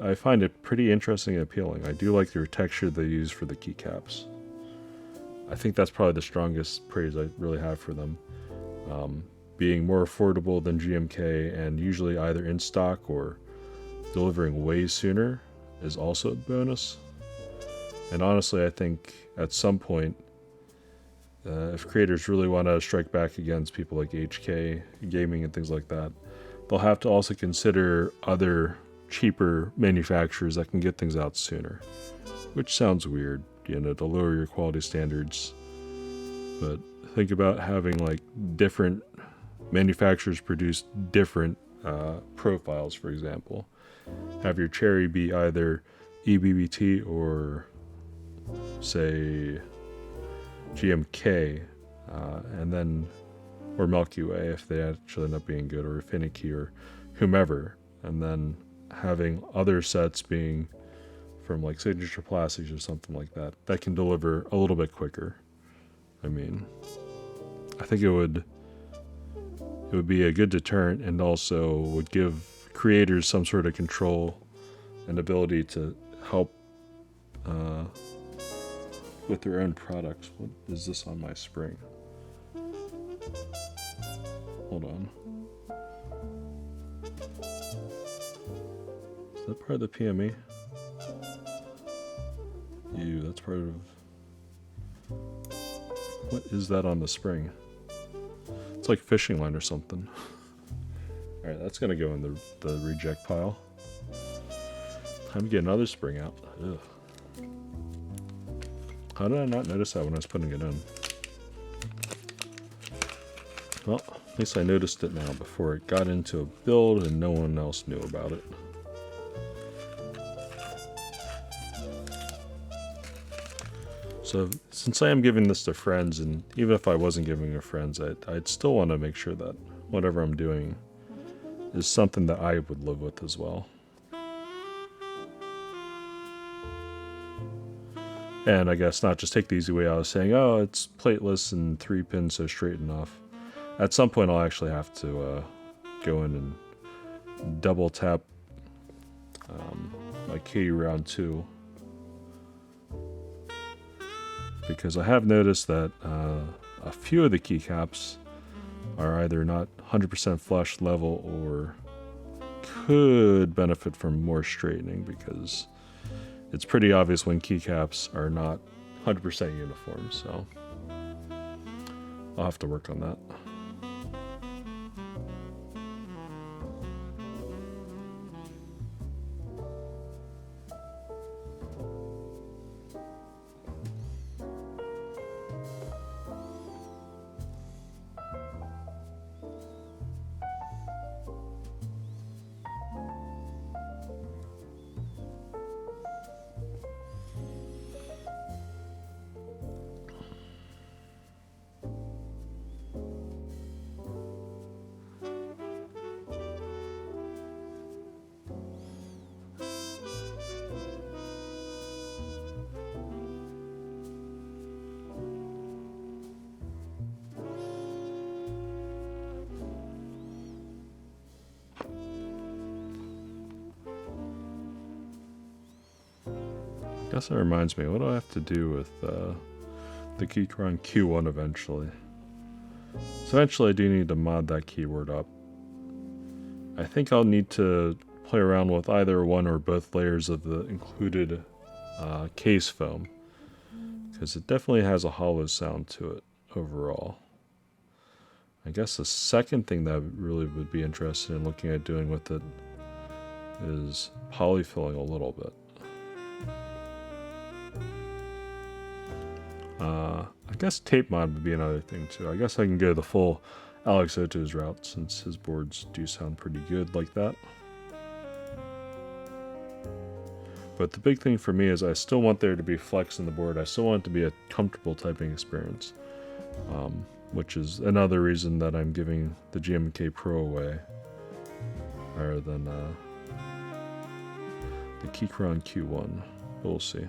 S1: I find it pretty interesting and appealing. I do like their texture they use for the keycaps. I think that's probably the strongest praise I really have for them. Being more affordable than GMK and usually either in stock or delivering way sooner is also a bonus. And honestly, I think at some point, if creators really want to strike back against people like HK Gaming and things like that, they'll have to also consider other cheaper manufacturers that can get things out sooner. Which sounds weird, you know, to lower your quality standards. But think about having like different manufacturers produce different profiles, for example. Have your Cherry be either EBBT or say GMK, and then or Milky Way if they actually end up being good, or Finicky or whomever, and then having other sets being from like Signature Plastics or something like that that can deliver a little bit quicker. I mean, I think it would be a good deterrent and also would give creators some sort of control and ability to help with their own products. What is this on my spring? Hold on. Is that part of the PME? Ew, that's part of... What is that on the spring? It's like fishing line or something. Alright, that's gonna go in the reject pile. Time to get another spring out. Ugh. How did I not notice that when I was putting it in? Well, at least I noticed it now before it got into a build and no one else knew about it. So, since I am giving this to friends, and even if I wasn't giving it to friends, I'd still want to make sure that whatever I'm doing is something that I would live with as well. And I guess not just take the easy way out of saying, oh, it's plateless and 3 pins, so straight enough. At some point, I'll actually have to go in and double tap my key round 2. Because I have noticed that a few of the keycaps are either not 100% flush level or could benefit from more straightening, because it's pretty obvious when keycaps are not 100% uniform, so I'll have to work on that. I guess that reminds me, what do I have to do with the Keychron Q1 eventually? So eventually I do need to mod that keyboard up. I think I'll need to play around with either one or both layers of the included case foam, because it definitely has a hollow sound to it overall. I guess the second thing that I really would be interested in looking at doing with it is polyfilling a little bit. I guess tape mod would be another thing too. I guess I can go the full Alex Oto's route, since his boards do sound pretty good like that. But the big thing for me is I still want there to be flex in the board. I still want it to be a comfortable typing experience, which is another reason that I'm giving the GMMK Pro away rather than the Keychron Q1. We'll see.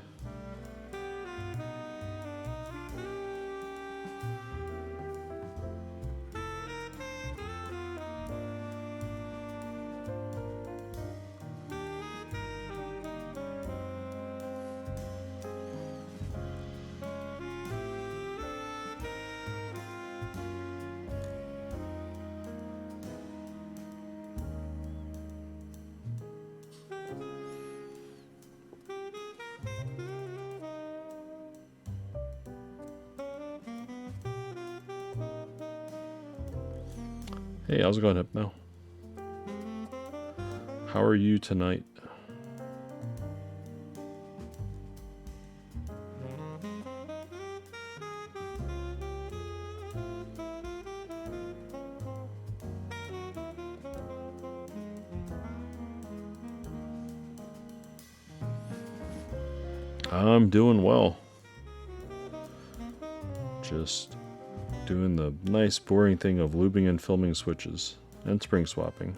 S1: Hey, how's it going, Hypno? How are you tonight? I'm doing well. Just doing the nice boring thing of lubing and filming switches and spring swapping.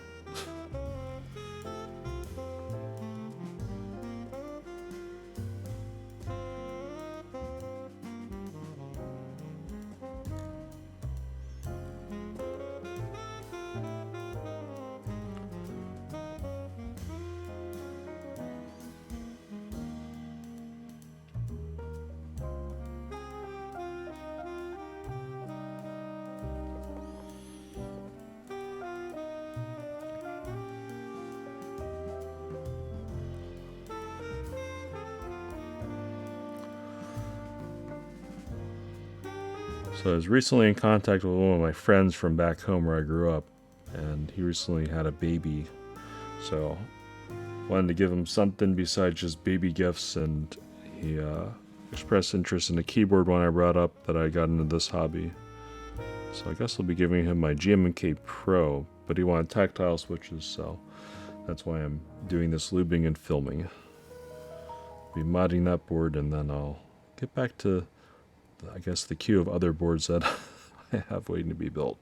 S1: So I was recently in contact with one of my friends from back home where I grew up, and he recently had a baby. So wanted to give him something besides just baby gifts, and he expressed interest in a keyboard when I brought up that I got into this hobby. So I guess I'll be giving him my GMMK Pro, but he wanted tactile switches, so that's why I'm doing this lubing and filming. Be modding that board, and then I'll get back to, I guess, the queue of other boards that I have waiting to be built.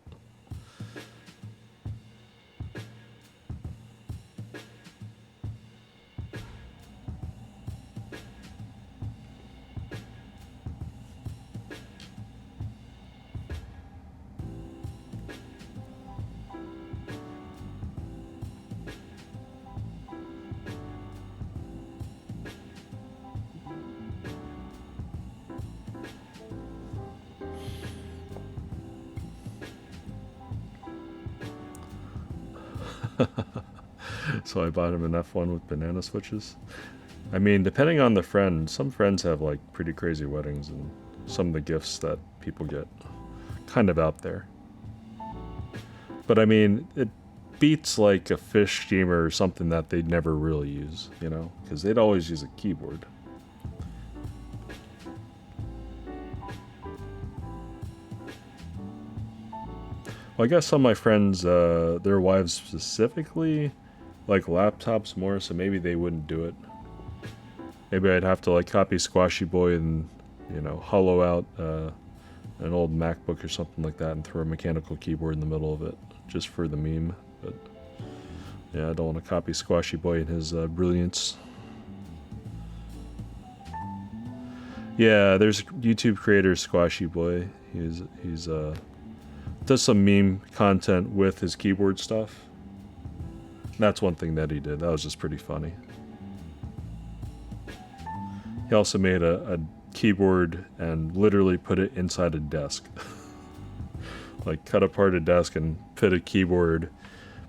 S1: So I bought him an F1 with banana switches. I mean, depending on the friend, some friends have like pretty crazy weddings, and some of the gifts that people get kind of out there. But I mean, it beats like a fish steamer or something that they'd never really use, you know, because they'd always use a keyboard. Well, I guess some of my friends, their wives specifically, like laptops more, so maybe they wouldn't do it. Maybe I'd have to like copy Squashy Boy and, you know, hollow out an old MacBook or something like that and throw a mechanical keyboard in the middle of it, just for the meme. But yeah, I don't want to copy Squashy Boy and his brilliance. Yeah, there's YouTube creator Squashy Boy. He's does some meme content with his keyboard stuff. That's one thing that he did. That was just pretty funny. He also made a keyboard and literally put it inside a desk. Like cut apart a desk and fit a keyboard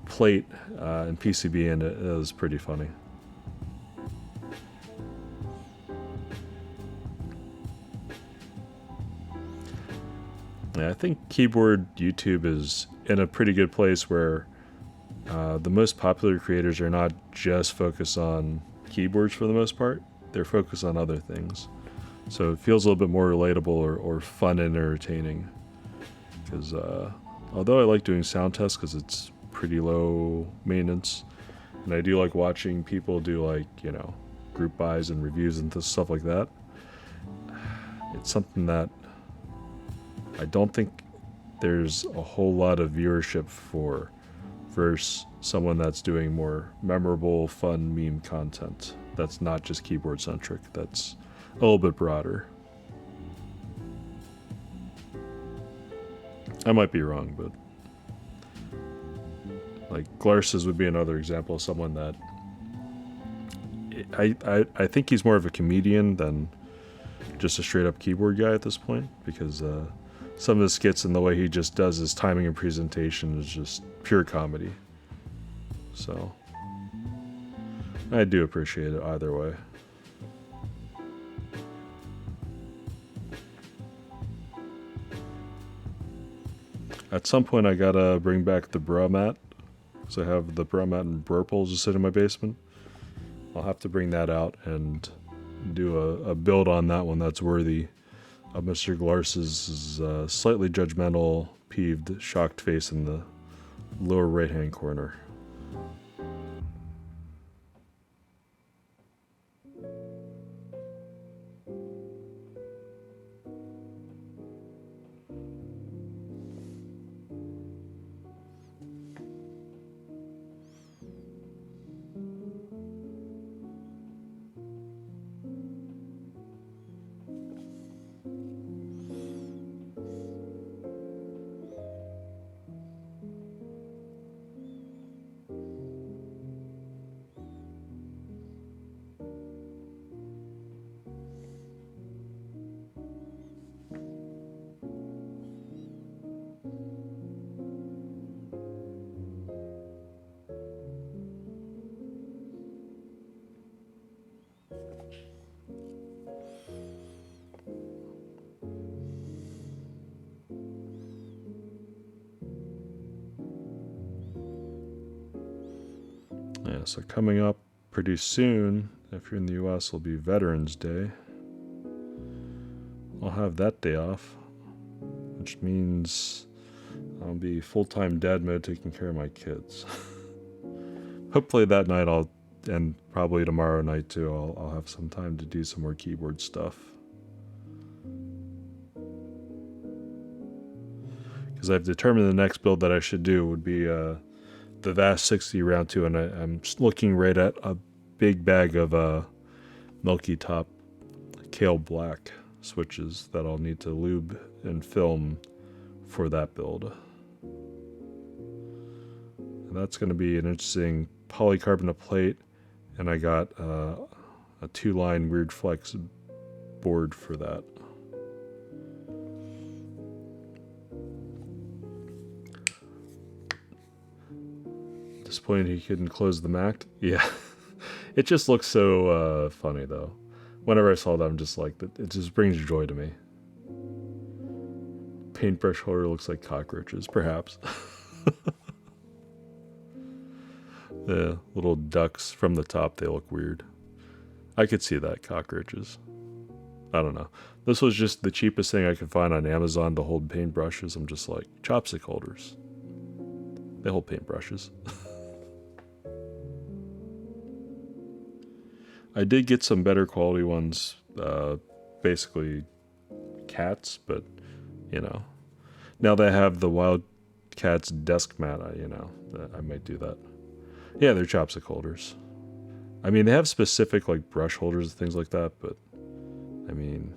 S1: plate and PCB in it. It was pretty funny. Yeah, I think keyboard YouTube is in a pretty good place where the most popular creators are not just focused on keyboards for the most part. They're focused on other things. So it feels a little bit more relatable or fun and entertaining. Because although I like doing sound tests because it's pretty low maintenance, and I do like watching people do like, you know, group buys and reviews and stuff like that, it's something that I don't think there's a whole lot of viewership for versus someone that's doing more memorable, fun meme content that's not just keyboard centric, that's a little bit broader. I might be wrong, but like Glorious would be another example of someone that I think he's more of a comedian than just a straight up keyboard guy at this point, because some of the skits and the way he just does his timing and presentation is just pure comedy. So I do appreciate it either way. At some point I gotta bring back the bra mat, because I have the bra mat and whirlpool just sitting in my basement. I'll have to bring that out and do a build on that one that's worthy of Mr. Glorious's slightly judgmental, peeved, shocked face in the lower right-hand corner. Yeah, so coming up pretty soon, if you're in the US, will be Veterans Day. I'll have that day off, which means I'll be full-time dad mode taking care of my kids. Hopefully that night and probably tomorrow night too, I'll have some time to do some more keyboard stuff. Because I've determined the next build that I should do would be the VAS 60 round 2, and I'm looking right at a big bag of Milky Top Kale Black switches that I'll need to lube and film for that build. And that's going to be an interesting polycarbonate plate, and I got a 2-line Weird Flex board for that. Disappointed he couldn't close the Mac. Yeah, it just looks so funny though. Whenever I saw that, I'm just like, it just brings joy to me. Paintbrush holder looks like cockroaches, perhaps. The little ducks from the top, they look weird. I could see that, cockroaches. I don't know. This was just the cheapest thing I could find on Amazon to hold paintbrushes. I'm just like, chopstick holders. They hold paintbrushes. I did get some better quality ones, basically cats, but, you know. Now that I have the Wildcats desk mat, I might do that. Yeah, they're chopstick holders. I mean, they have specific, like, brush holders and things like that, but, I mean,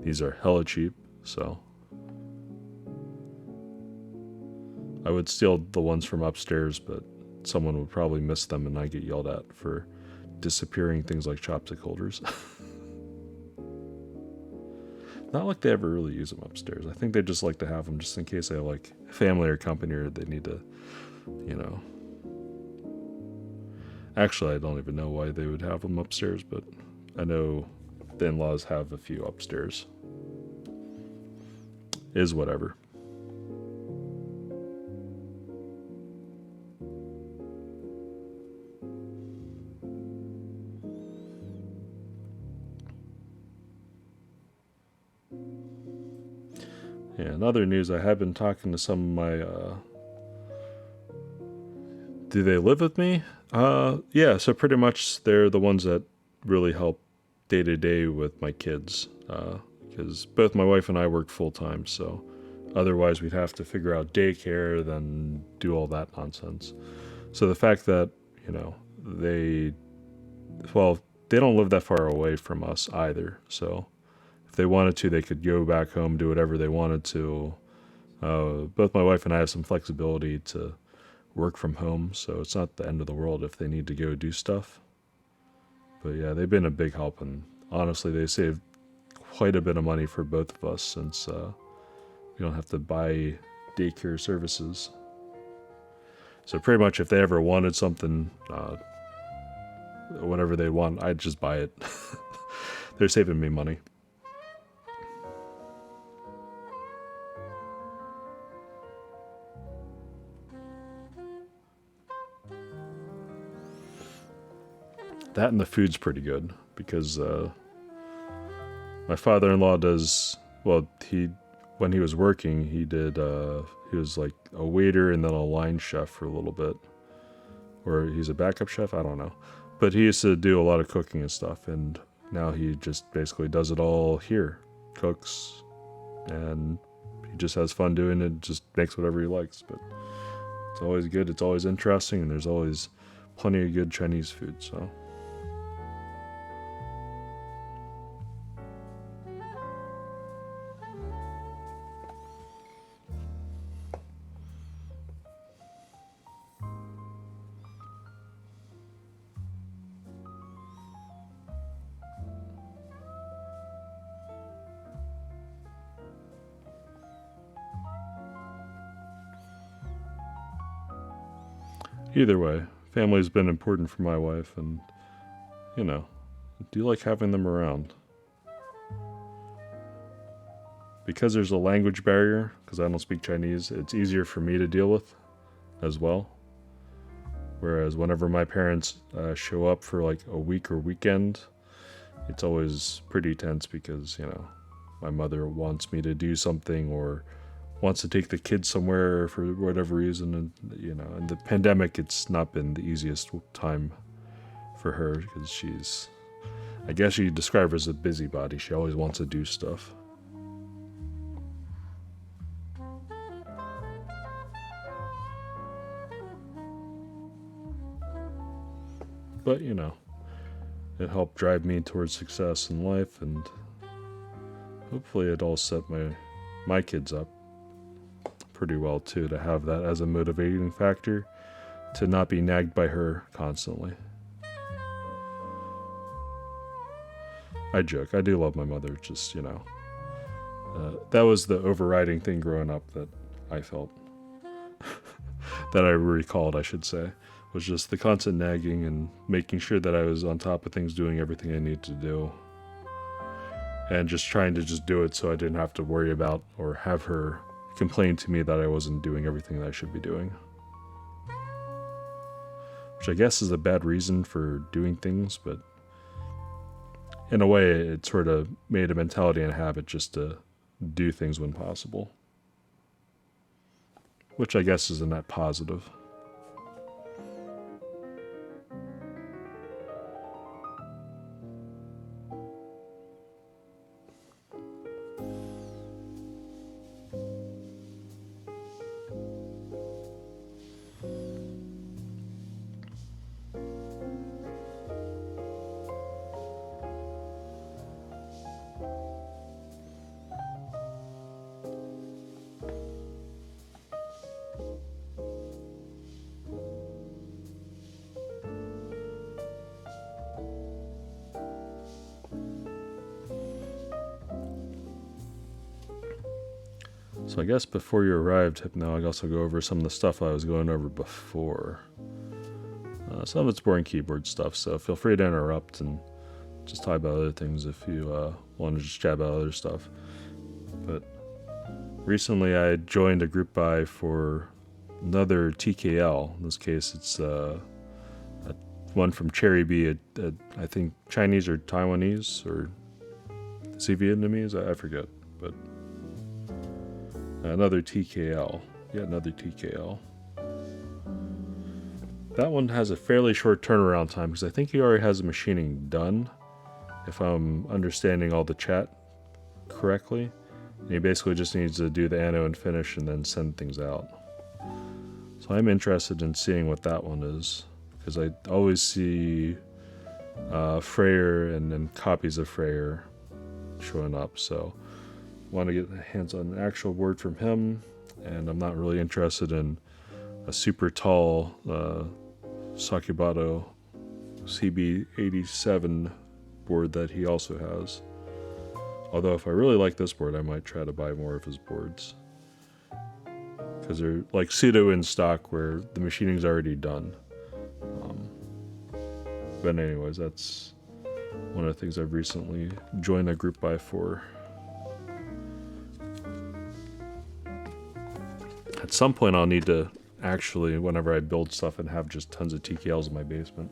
S1: these are hella cheap, so. I would steal the ones from upstairs, but someone would probably miss them and I get yelled at for disappearing things like chopstick holders. Not like they ever really use them upstairs. I think they just like to have them just in case they have like family or company or they need to, Actually, I don't even know why they would have them upstairs, but I know the in-laws have a few upstairs. Is whatever. Yeah, in other news, I have been talking to some of my, do they live with me? Yeah, so pretty much they're the ones that really help day to day with my kids, because both my wife and I work full time, so otherwise we'd have to figure out daycare, then do all that nonsense. So the fact that, they don't live that far away from us either, so if they wanted to, they could go back home, do whatever they wanted to. Both my wife and I have some flexibility to work from home, so it's not the end of the world if they need to go do stuff. But yeah, they've been a big help, and honestly, they saved quite a bit of money for both of us since we don't have to buy daycare services. So pretty much if they ever wanted something, whatever they want, I'd just buy it. They're saving me money. That and the food's pretty good because my father-in-law does, well, when he was working, he was like a waiter and then a line chef for a little bit. Or he's a backup chef, I don't know. But he used to do a lot of cooking and stuff, and now he just basically does it all here. Cooks, and he just has fun doing it, just makes whatever he likes. But it's always good, it's always interesting, and there's always plenty of good Chinese food, so. Either way, family's been important for my wife, and, do like having them around. Because there's a language barrier, because I don't speak Chinese, it's easier for me to deal with as well. Whereas whenever my parents show up for like a week or weekend, it's always pretty tense because, you know, my mother wants me to do something or wants to take the kids somewhere for whatever reason. And, you know, in the pandemic, it's not been the easiest time for her because she's, I guess you describe her as a busybody. She always wants to do stuff. But, you know, it helped drive me towards success in life, and hopefully it all set my kids up pretty well too, to have that as a motivating factor, to not be nagged by her constantly. I joke, I do love my mother, just, you know, that was the overriding thing growing up that I felt, that I recalled, I should say, was just the constant nagging and making sure that I was on top of things, doing everything I need to do, and just trying to just do it so I didn't have to worry about or have her complain to me that I wasn't doing everything that I should be doing. Which I guess is a bad reason for doing things, but in a way it sort of made a mentality and a habit just to do things when possible. Which I guess is a net positive. So I guess before you arrived, now I also go over some of the stuff I was going over before. Some of it's boring keyboard stuff, so feel free to interrupt and just talk about other things if you want to just chat about other stuff. But recently I joined a group buy for another TKL. In this case, it's one from Cherry B, I think Chinese or Taiwanese, or is he Vietnamese? I forget, but another TKL. Yet another TKL. That one has a fairly short turnaround time because I think he already has the machining done, if I'm understanding all the chat correctly. And he basically just needs to do the ano and finish and then send things out. So I'm interested in seeing what that one is, because I always see Freyer and then copies of Freyer showing up. So want to get hands on an actual board from him, and I'm not really interested in a super tall Sakubato CB87 board that he also has. Although if I really like this board, I might try to buy more of his boards, because they're like pseudo in stock where the machining's already done. But anyways, that's one of the things I've recently joined a group buy for. At some point I'll need to actually, whenever I build stuff and have just tons of TKLs in my basement,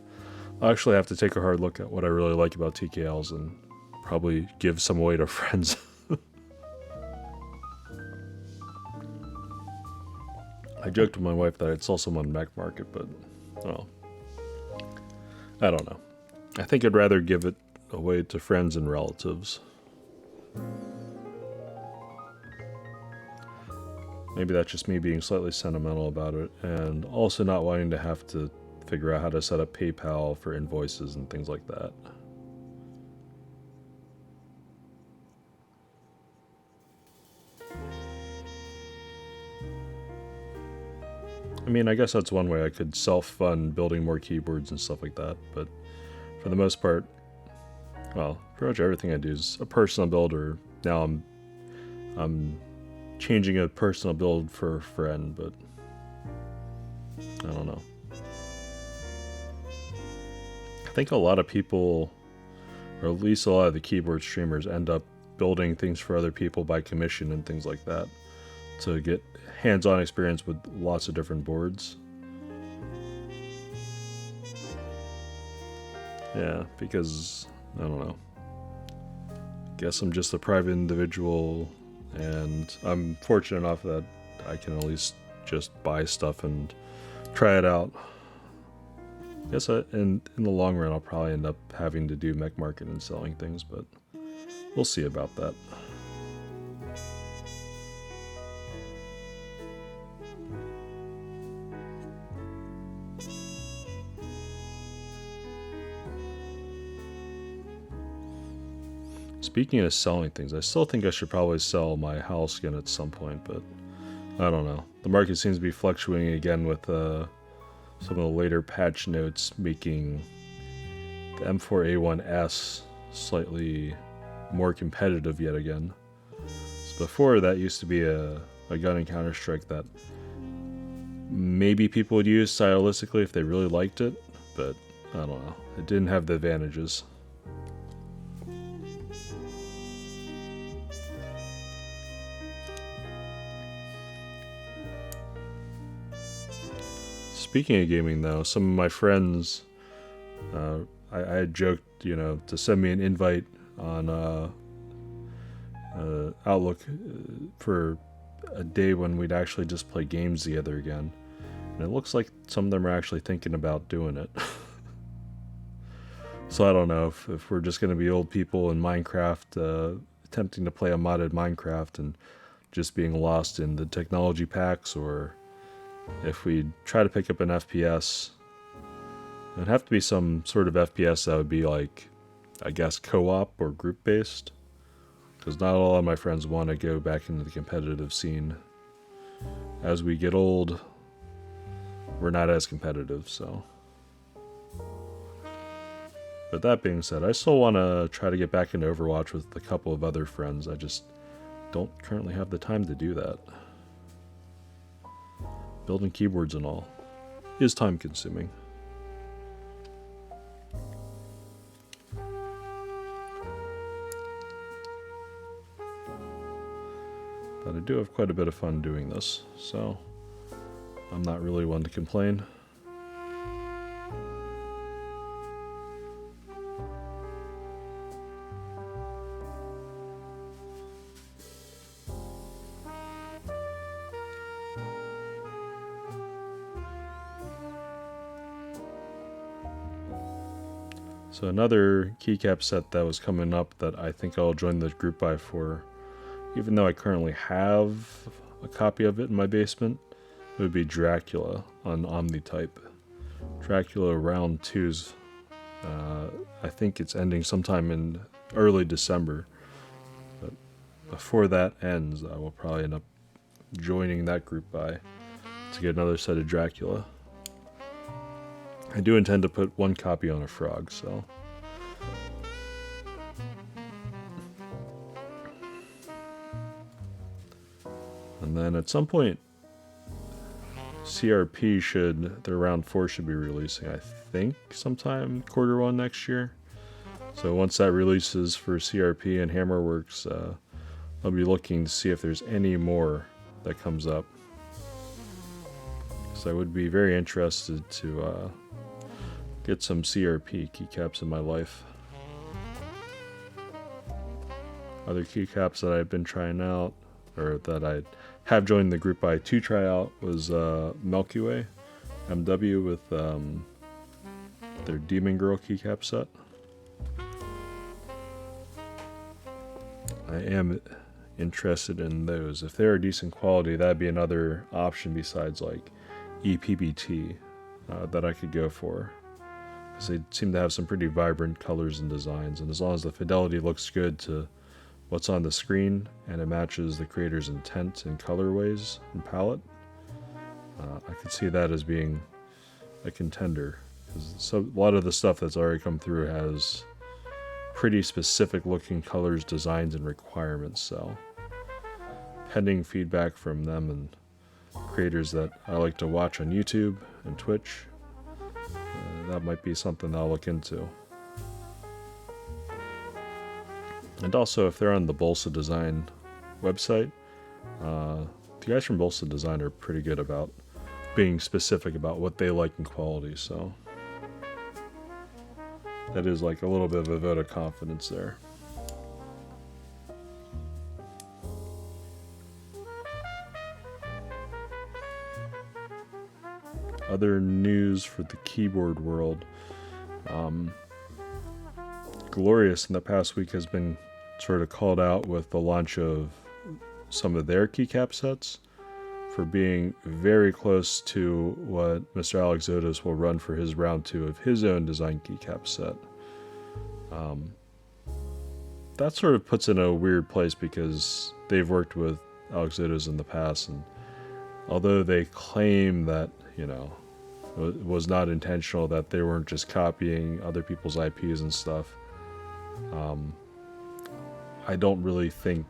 S1: I'll actually have to take a hard look at what I really like about TKLs and probably give some away to friends. I joked with my wife that I'd sell some on Mac Market, but well, I don't know. I think I'd rather give it away to friends and relatives. Maybe that's just me being slightly sentimental about it, and also not wanting to have to figure out how to set up PayPal for invoices and things like that. I mean, I guess that's one way I could self-fund building more keyboards and stuff like that, but for the most part, well, pretty much everything I do is a personal build, or now I'm changing a personal build for a friend, but I don't know. I think a lot of people, or at least a lot of the keyboard streamers, end up building things for other people by commission and things like that to get hands-on experience with lots of different boards. Yeah, because, I don't know. Guess I'm just a private individual, and I'm fortunate enough that I can at least just buy stuff and try it out. Guess in the long run I'll probably end up having to do mech market and selling things, but we'll see about that. Speaking of selling things, I still think I should probably sell my Howl skin at some point, but I don't know. The market seems to be fluctuating again with some of the later patch notes making the M4A1S slightly more competitive yet again. So before, that used to be a gun in Counter-Strike that maybe people would use stylistically if they really liked it, but I don't know. It didn't have the advantages. Speaking of gaming, though, some of my friends, I had joked, to send me an invite on Outlook for a day when we'd actually just play games together again. And it looks like some of them are actually thinking about doing it. So I don't know if we're just going to be old people in Minecraft attempting to play a modded Minecraft and just being lost in the technology packs, or if we try to pick up an FPS, it'd have to be some sort of FPS that would be like, I guess, co-op or group-based. Because not a lot of my friends want to go back into the competitive scene. As we get old, we're not as competitive, so. But that being said, I still want to try to get back into Overwatch with a couple of other friends. I just don't currently have the time to do that. Building keyboards and all is time consuming. But I do have quite a bit of fun doing this, so I'm not really one to complain. So another keycap set that was coming up that I think I'll join the group buy for, even though I currently have a copy of it in my basement, it would be Dracula on Omni-type. Dracula round 2's, I think it's ending sometime in early December. But before that ends, I will probably end up joining that group buy to get another set of Dracula. I do intend to put one copy on a frog, so. And then at some point, CRP their round 4 should be releasing, I think, sometime Q1 next year. So once that releases for CRP and Hammerworks, I'll be looking to see if there's any more that comes up. So I would be very interested to get some CRP keycaps in my life. Other keycaps that I've been trying out, or that I have joined the group by to try out, was Milky Way MW with their Demon Girl keycap set. I am interested in those. If they're decent quality, that'd be another option besides like EPBT that I could go for. Because they seem to have some pretty vibrant colors and designs, and as long as the fidelity looks good to what's on the screen and it matches the creator's intent and colorways and palette, I could see that as being a contender. Because a lot of the stuff that's already come through has pretty specific looking colors, designs, and requirements, so pending feedback from them and creators that I like to watch on YouTube and Twitch, that might be something I'll look into. And also, if they're on the Bolsa Design website, the guys from Bolsa Design are pretty good about being specific about what they like in quality, so that is like a little bit of a vote of confidence there. Other news for the keyboard world. Glorious in the past week has been sort of called out with the launch of some of their keycap sets for being very close to what Mr. Alex Otis will run for his round 2 of his own design keycap set. That sort of puts in a weird place because they've worked with Alex Otis in the past, and although they claim that, you know, it was not intentional, that they weren't just copying other people's IPs and stuff, I don't really think...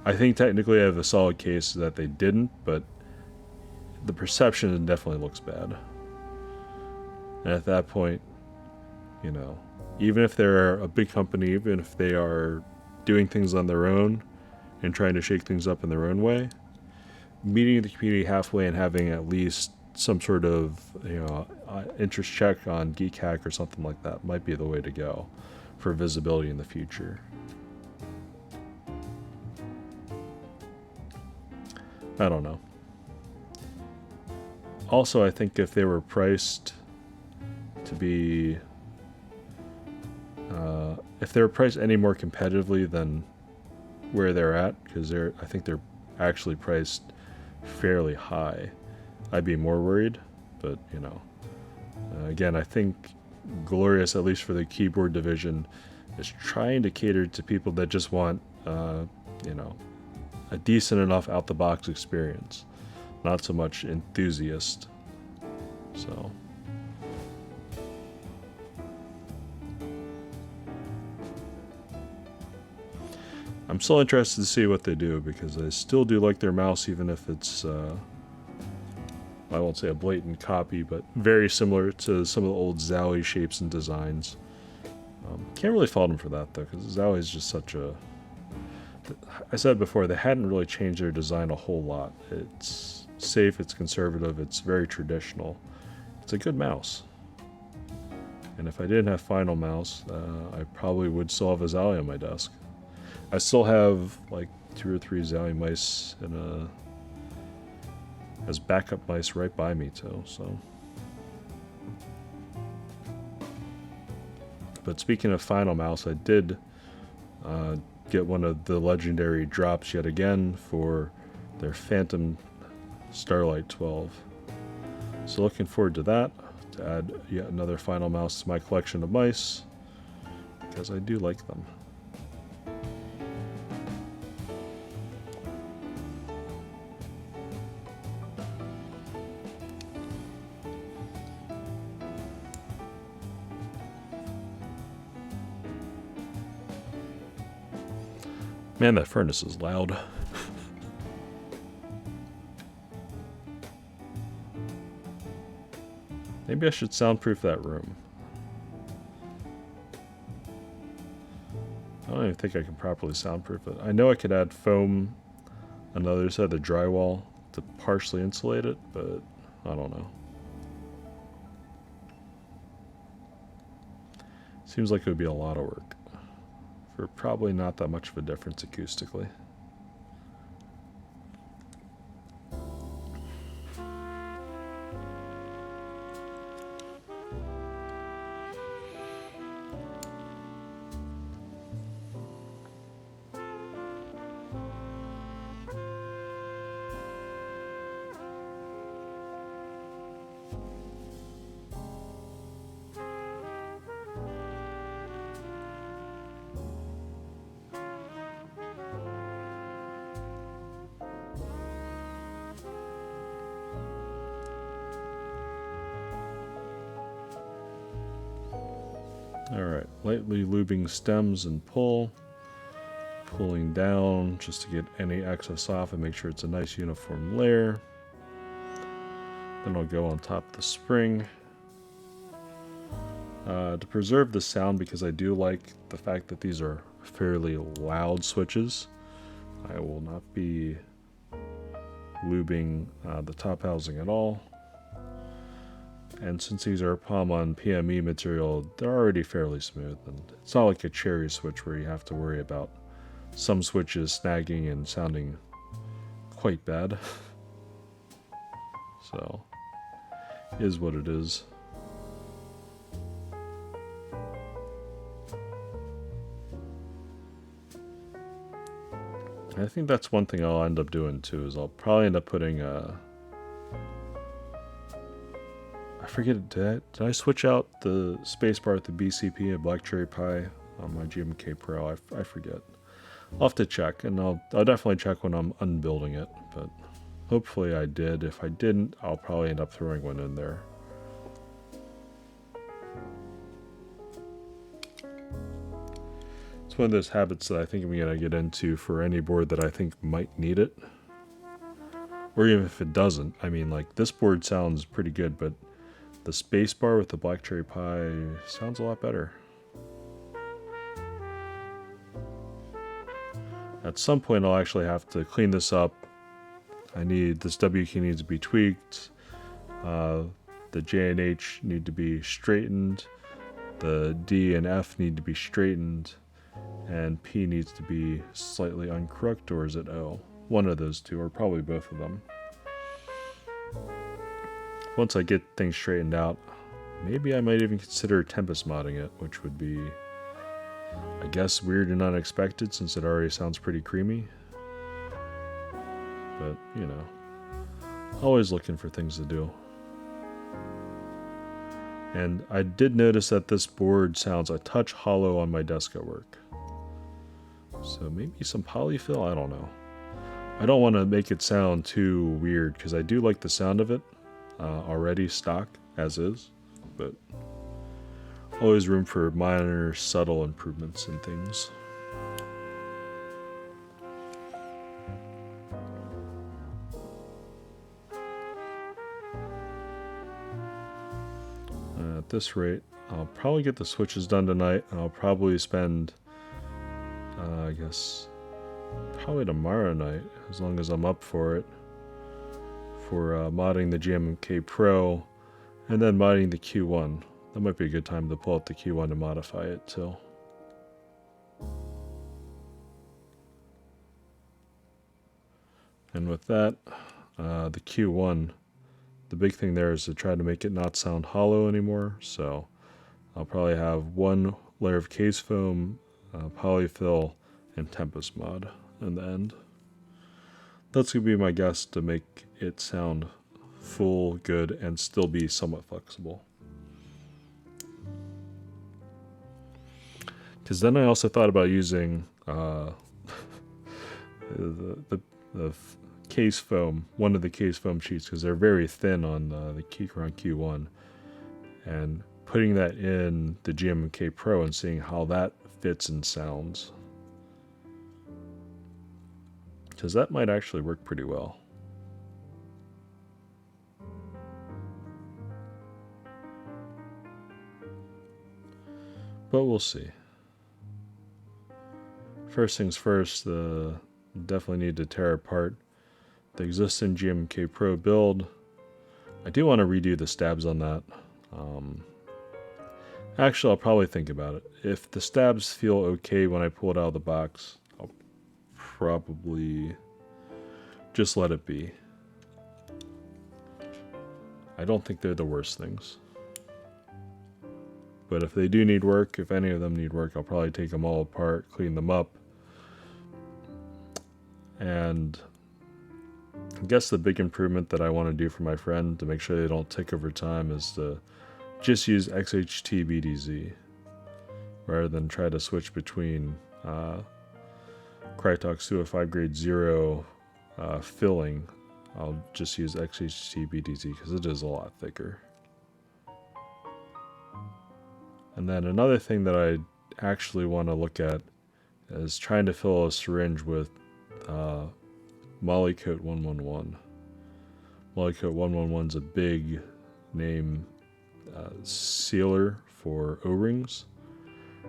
S1: I think technically I have a solid case that they didn't, but the perception definitely looks bad. And at that point, you know, even if they're a big company, even if they are doing things on their own and trying to shake things up in their own way, meeting the community halfway and having at least some sort of, you know, interest check on Geekhack or something like that might be the way to go for visibility in the future. I don't know. Also, I think if they were priced to be... if they were priced any more competitively than where they're at, because I think they're actually priced fairly high, I'd be more worried. But, you know, again, I think Glorious, at least for the keyboard division, is trying to cater to people that just want, you know, a decent enough out-the-box experience, not so much enthusiast. So... I'm still interested to see what they do, because I still do like their mouse, even if it's, I won't say a blatant copy, but very similar to some of the old Zowie shapes and designs. Can't really fault them for that, though, because Zowie is just such a... I said before, they hadn't really changed their design a whole lot. It's safe, it's conservative, it's very traditional. It's a good mouse. And if I didn't have Final Mouse, I probably would still have a Zowie on my desk. I still have like 2 or 3 Zowie mice as backup mice right by me too, so. But speaking of Final Mouse, I did get one of the legendary drops yet again for their Phantom Starlight 12. So looking forward to that, to add yet another Final Mouse to my collection of mice, because I do like them. Man, that furnace is loud. Maybe I should soundproof that room. I don't even think I can properly soundproof it. I know I could add foam on the other side of the drywall to partially insulate it, but I don't know. Seems like it would be a lot of work for probably not that much of a difference acoustically. Alright, lightly lubing stems and pulling down just to get any excess off and make sure it's a nice uniform layer. Then I'll go on top of the spring. To preserve the sound, because I do like the fact that these are fairly loud switches, I will not be lubing the top housing at all. And since these are palm on PME material, they're already fairly smooth. And it's not like a cherry switch where you have to worry about some switches snagging and sounding quite bad. So, is what it is. I think that's one thing I'll end up doing too, is I'll probably end up putting I forget, did I switch out the spacebar with the BCP and Black Cherry Pie on my GMMK Pro? I forget. I'll have to check, and I'll definitely check when I'm unbuilding it, but hopefully I did. If I didn't, I'll probably end up throwing one in there. It's one of those habits that I think I'm going to get into for any board that I think might need it. Or even if it doesn't. I mean, like, this board sounds pretty good, but the spacebar with the Black Cherry Pie sounds a lot better. At some point I'll actually have to clean this up. This W key needs to be tweaked. The J and H need to be straightened. The D and F need to be straightened. And P needs to be slightly uncrooked, or is it O? One of those two, or probably both of them. Once I get things straightened out, maybe I might even consider Tempest modding it, which would be, I guess, weird and unexpected since it already sounds pretty creamy. But, you know, always looking for things to do. And I did notice that this board sounds a touch hollow on my desk at work. So maybe some polyfill, I don't know. I don't want to make it sound too weird because I do like the sound of it already stock as is, but always room for minor subtle improvements and things. At this rate, I'll probably get the switches done tonight, and I'll probably spend, I guess, probably tomorrow night, as long as I'm up for it, for modding the GMMK Pro, and then modding the Q1. That might be a good time to pull out the Q1 to modify it too. And with that, the Q1, the big thing there is to try to make it not sound hollow anymore. So I'll probably have one layer of case foam, polyfill, and Tempest mod in the end. That's going to be my guess to make it sound full, good, and still be somewhat flexible. Because then I also thought about using the case foam, one of the case foam sheets, because they're very thin on the Keychron Q1, and putting that in the GMMK Pro and seeing how that fits and sounds. Because that might actually work pretty well. But we'll see. First things first, definitely need to tear apart the existing GMMK Pro build. I do want to redo the stabs on that. Actually, I'll probably think about it. If the stabs feel okay when I pull it out of the box, I'll probably just let it be. I don't think they're the worst things. But if they do need work, if any of them need work, I'll probably take them all apart, clean them up. And I guess the big improvement that I want to do for my friend to make sure they don't tick over time is to just use XHT BDZ rather than try to switch between Krytox 205 grade 0 filling. I'll just use XHT BDZ because it is a lot thicker. And then another thing that I actually want to look at is trying to fill a syringe with Molykote 111. Molykote 111 is a big name sealer for O-rings.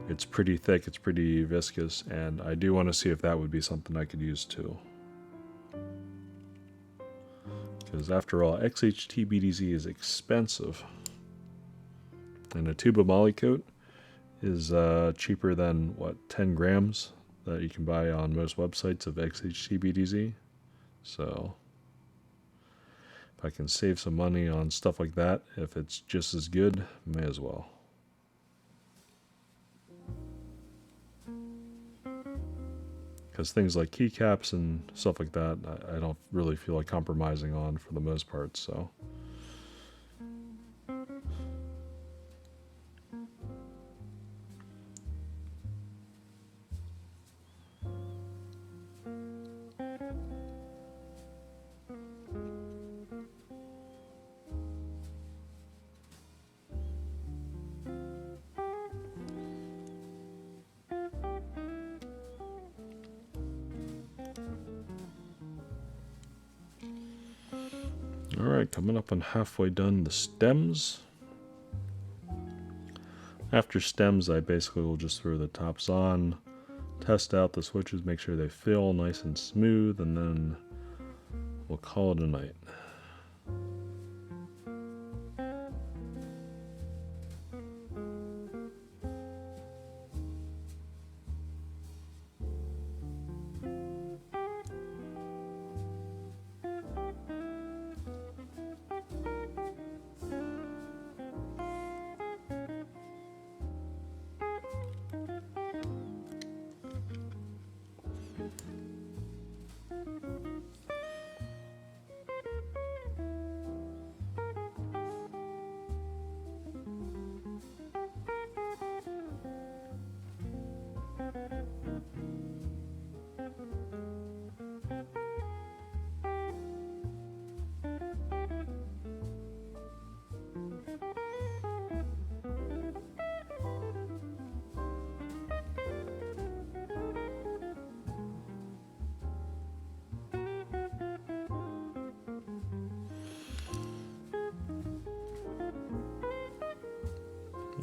S1: It's pretty thick, it's pretty viscous, and I do want to see if that would be something I could use too. Because after all, XHT BDZ is expensive. And a tube of moly coat is cheaper than, what, 10 grams that you can buy on most websites of XHCBDZ. So if I can save some money on stuff like that, if it's just as good, may as well. Because things like keycaps and stuff like that, I don't really feel like compromising on for the most part, so. Alright, coming up on halfway done the stems. After stems, I basically will just throw the tops on, test out the switches, make sure they feel nice and smooth, and then we'll call it a night.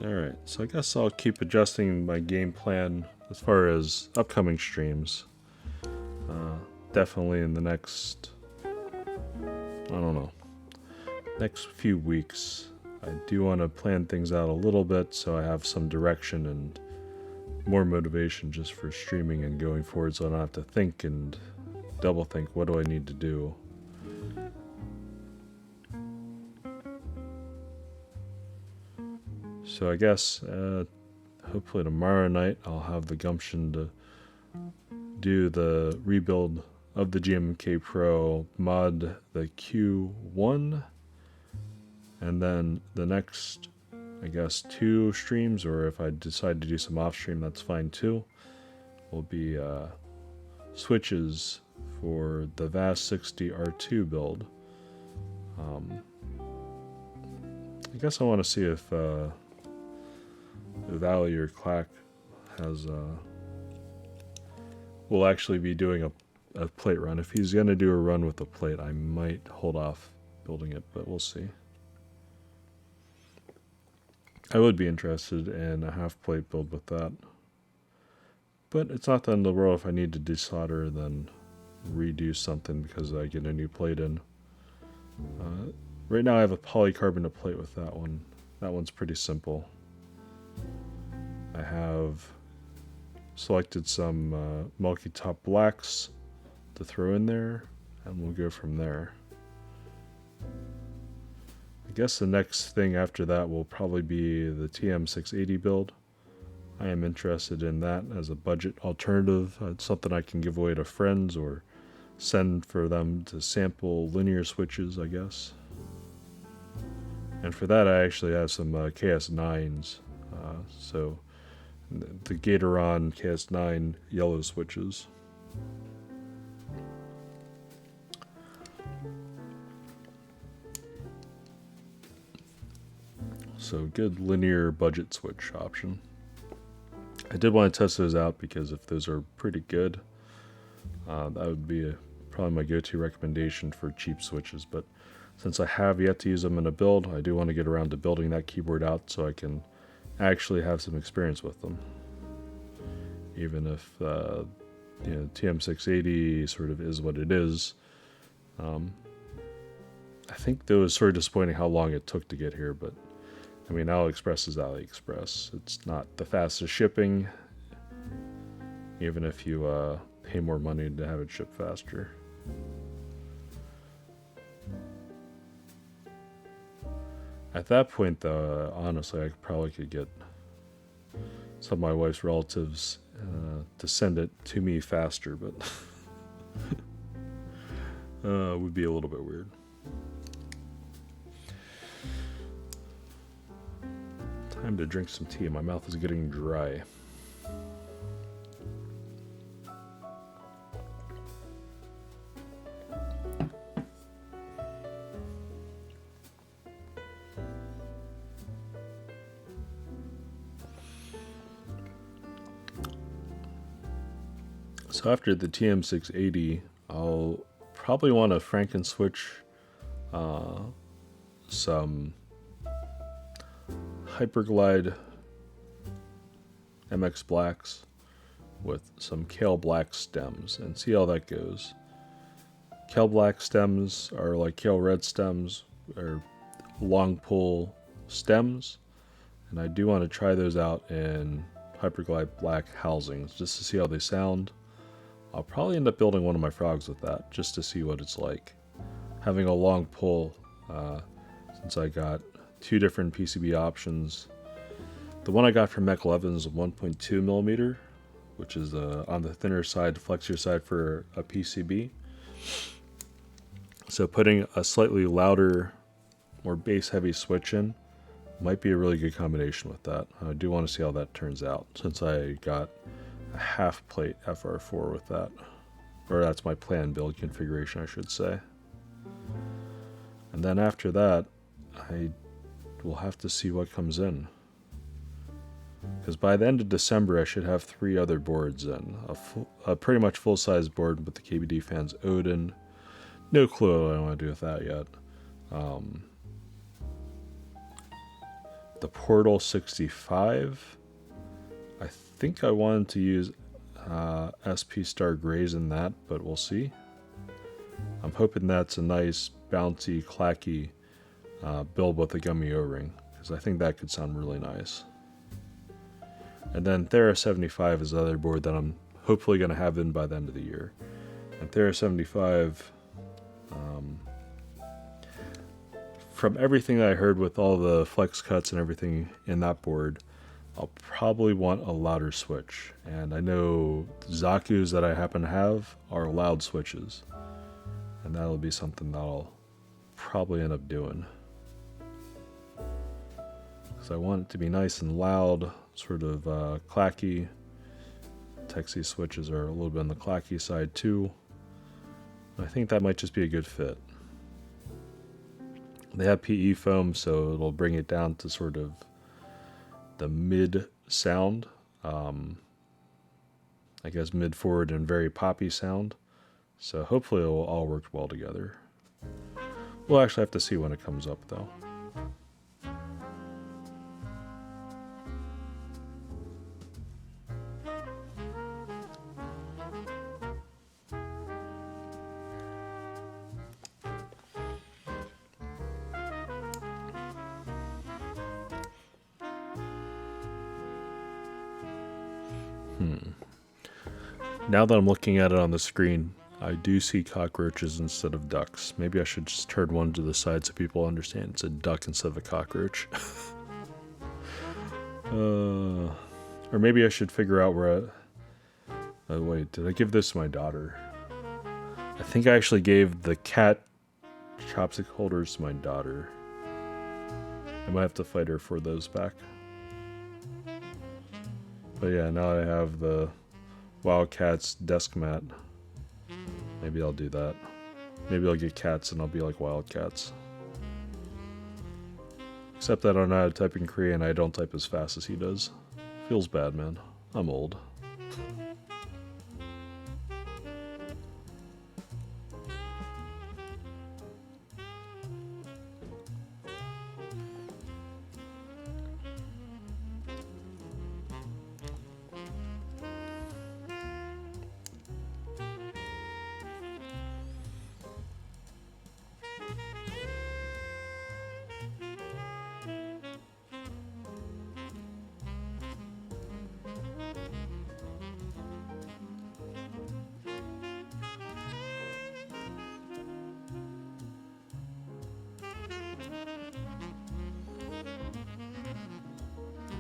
S1: Alright, so I guess I'll keep adjusting my game plan as far as upcoming streams. Definitely in the next, I don't know, next few weeks. I do want to plan things out a little bit so I have some direction and more motivation just for streaming and going forward, so I don't have to think and double think, what do I need to do? So I guess hopefully tomorrow night I'll have the gumption to do the rebuild of the GMMK Pro, mod the Q1, and then the next, I guess, 2 streams, or if I decide to do some off stream, that's fine too, will be switches for the VAS60 R2 build. I guess I want to see if Valley or Clack has will actually be doing a plate run. If he's going to do a run with a plate, I might hold off building it, but we'll see. I would be interested in a half plate build with that. But it's not the end of the world if I need to desolder, then redo something because I get a new plate in. Right now I have a polycarbonate plate with that one. That one's pretty simple. I have selected some multi-top blacks to throw in there, and we'll go from there. I guess the next thing after that will probably be the TM680 build. I am interested in that as a budget alternative. It's something I can give away to friends or send for them to sample linear switches, I guess. And for that I actually have some KS9s. So the Gatoron KS9 yellow switches. So good linear budget switch option. I did want to test those out because if those are pretty good, that would be probably my go-to recommendation for cheap switches. But since I have yet to use them in a build, I do want to get around to building that keyboard out so I can actually have some experience with them. Even if you know, TM680 sort of is what it is. I think it was sort of disappointing how long it took to get here, but I mean, AliExpress is AliExpress. It's not the fastest shipping, even if you pay more money to have it shipped faster. At that point, though, honestly, I probably could get some of my wife's relatives to send it to me faster, but it would be a little bit weird. Time to drink some tea. My mouth is getting dry. So after the TM680, I'll probably want to Franken switch some Hyperglide MX Blacks with some Kale Black stems and see how that goes. Kale Black stems are like Kale Red stems, or long pull stems, and I do want to try those out in Hyperglide Black housings just to see how they sound. I'll probably end up building one of my frogs with that just to see what it's like. Having a long pull, since I got two different PCB options. The one I got from Mech 11 is a 1.2 millimeter, which is on the thinner side, flexier side for a PCB. So putting a slightly louder, more bass heavy switch in might be a really good combination with that. I do want to see how that turns out, since I got a half plate FR4 with that. Or that's my planned build configuration, I should say. And then after that, I will have to see what comes in. Because by the end of December, I should have 3 other boards in. A pretty much full-size board with the KBD fans Odin. No clue what I want to do with that yet. The Portal 65. I think I wanted to use SP Star Grays in that, but we'll see. I'm hoping that's a nice, bouncy, clacky build with a gummy O-ring, because I think that could sound really nice. And then Thera 75 is the other board that I'm hopefully going to have in by the end of the year. And Thera 75, from everything that I heard with all the flex cuts and everything in that board, I'll probably want a louder switch. And I know Zaku's that I happen to have are loud switches. And that'll be something that I'll probably end up doing. Because I want it to be nice and loud, sort of clacky. Tecsee switches are a little bit on the clacky side too. I think that might just be a good fit. They have PE foam, so it'll bring it down to sort of the mid sound. I guess mid forward and very poppy sound. So hopefully it'll all work well together. We'll actually have to see when it comes up though. Now that I'm looking at it on the screen, I do see cockroaches instead of ducks. Maybe I should just turn one to the side so people understand it's a duck instead of a cockroach. Or maybe I should figure out where wait, did I give this to my daughter? I think I actually gave the cat chopstick holders to my daughter. I might have to fight her for those back. But yeah, now I have the Wildcats desk mat. Maybe I'll do that. Maybe I'll get cats and I'll be like Wildcats. Except I don't know how to type in Korean. I don't type as fast as he does. Feels bad, man. I'm old.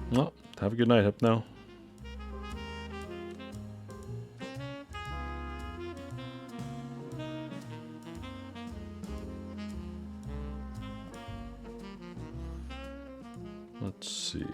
S1: Well, have a good night, Hypno. Let's see.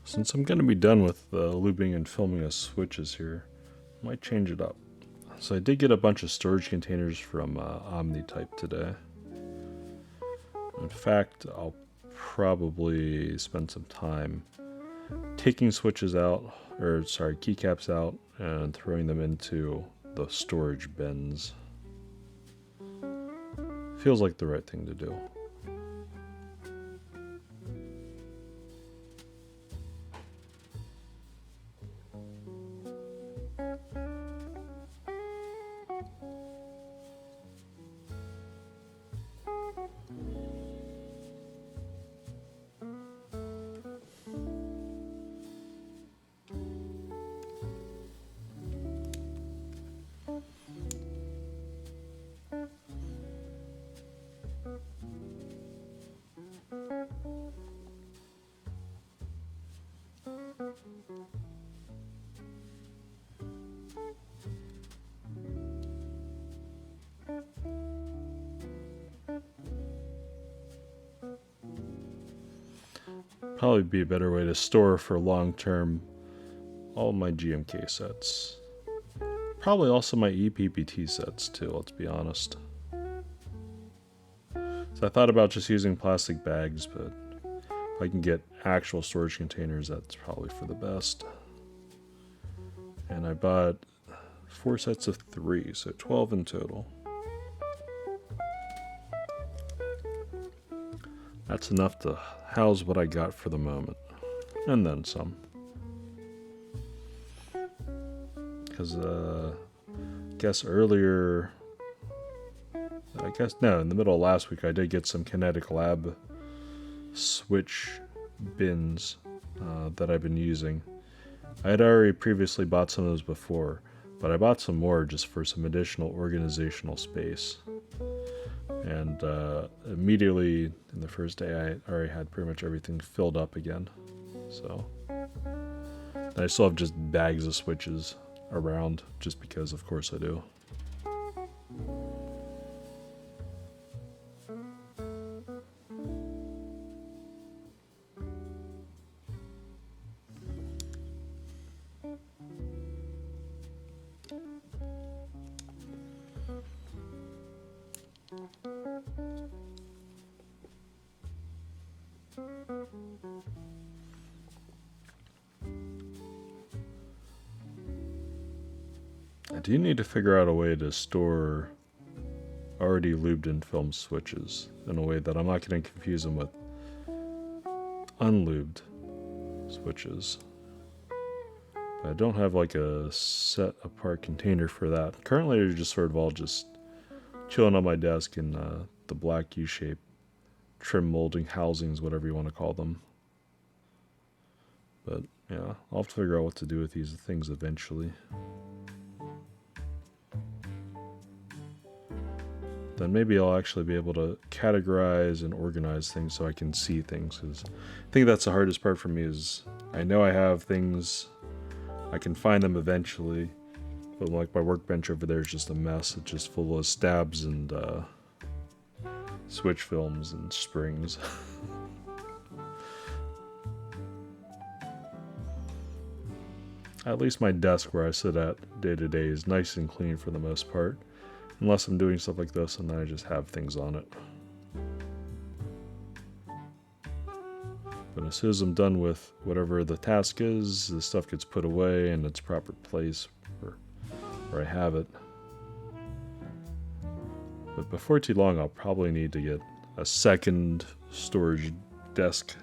S1: Since I'm going to be done with lubing and filming the switches here, I might change it up. So I did get a bunch of storage containers from Omnitype today. In fact, I'll probably spend some time taking switches out, or sorry, keycaps out, and throwing them into the storage bins. Feels like the right thing to do. Probably be a better way to store for long term all my GMK sets. Probably also my EPPT sets too, let's be honest. So I thought about just using plastic bags, but if I can get actual storage containers, that's probably for the best. And I bought 4 sets of 3, so 12 in total. That's enough to house what I got for the moment. And then some. Because, I guess earlier... in the middle of last week I did get some Kinetic Lab switch bins that I've been using. I had already previously bought some of those before, but I bought some more just for some additional organizational space. And immediately in the first day I already had pretty much everything filled up again. So and I still have just bags of switches around just because of course I do. I do need to figure out a way to store already lubed in film switches in a way that I'm not going to confuse them with unlubed switches. But I don't have like a set apart container for that. Currently they're just sort of all just chilling on my desk in the black U-shape trim molding housings, whatever you want to call them. But yeah, I'll have to figure out what to do with these things eventually. Then maybe I'll actually be able to categorize and organize things so I can see things. Because I think that's the hardest part for me is I know I have things, I can find them eventually, but like my workbench over there is just a mess. It's just full of stabs and switch films and springs. At least my desk where I sit at day to day is nice and clean for the most part. Unless I'm doing stuff like this and then I just have things on it. But as soon as I'm done with whatever the task is, the stuff gets put away in its proper place where I have it. But before too long, I'll probably need to get a second storage desk.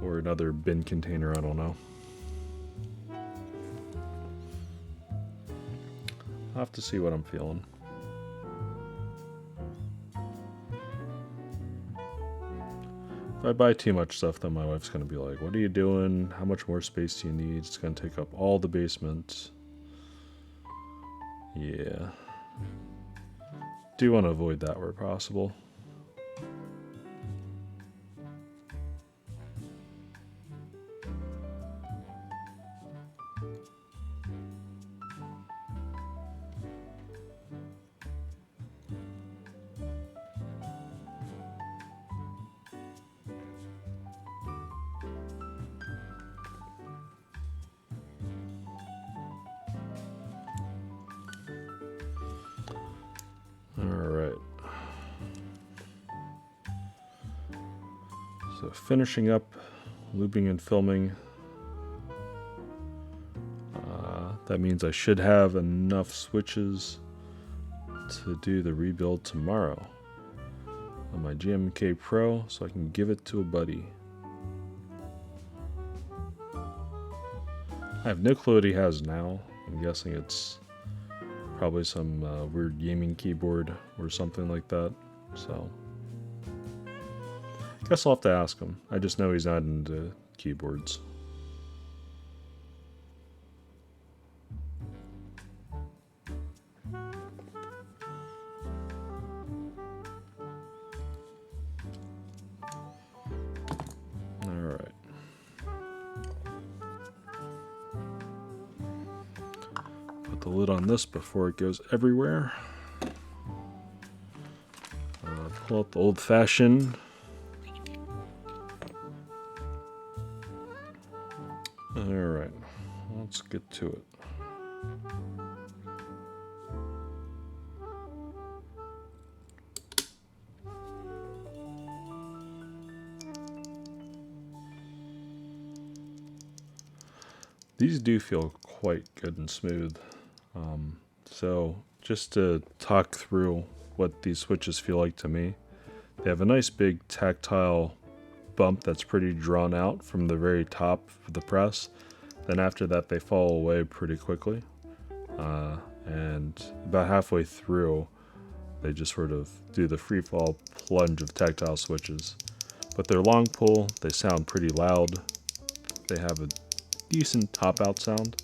S1: Or another bin container, I don't know. I'll have to see what I'm feeling. If I buy too much stuff, then my wife's going to be like, what are you doing? How much more space do you need? It's going to take up all the basement. Yeah. Do want to avoid that where possible. So finishing up lubing and filming. That means I should have enough switches to do the rebuild tomorrow on my GMMK Pro so I can give it to a buddy. I have no clue what he has now. I'm guessing it's probably some weird gaming keyboard or something like that. So guess I'll have to ask him. I just know he's not into keyboards. Alright. Put the lid on this before it goes everywhere. Pull out the old-fashioned. Alright, let's get to it. These do feel quite good and smooth. So just to talk through what these switches feel like to me, they have a nice big tactile bump that's pretty drawn out from the very top of the press. Then after that they fall away pretty quickly, and about halfway through they just sort of do the free fall plunge of tactile switches. But they're long pull, they sound pretty loud, they have a decent top out sound,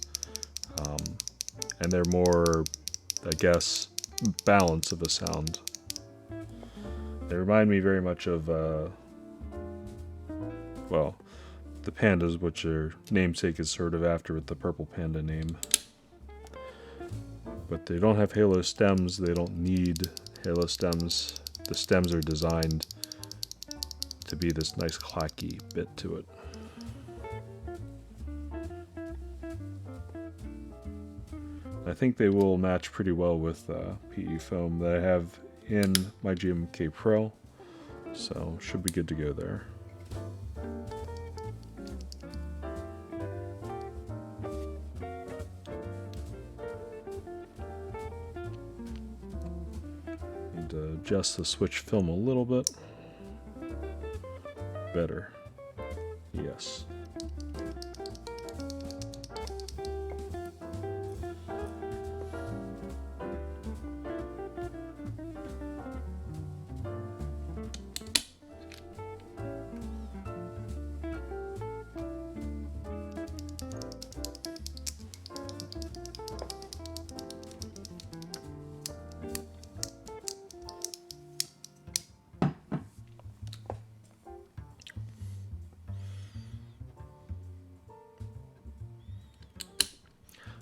S1: and they're more, I guess, balance of a sound. They remind me very much of well, the pandas, which their namesake is sort of after with the Purple Panda name. But they don't have halo stems, they don't need halo stems. The stems are designed to be this nice clacky bit to it. I think they will match pretty well with PE foam that I have in my GMMK Pro, so should be good to go there. Need to adjust the switch film a little bit. Better. Yes.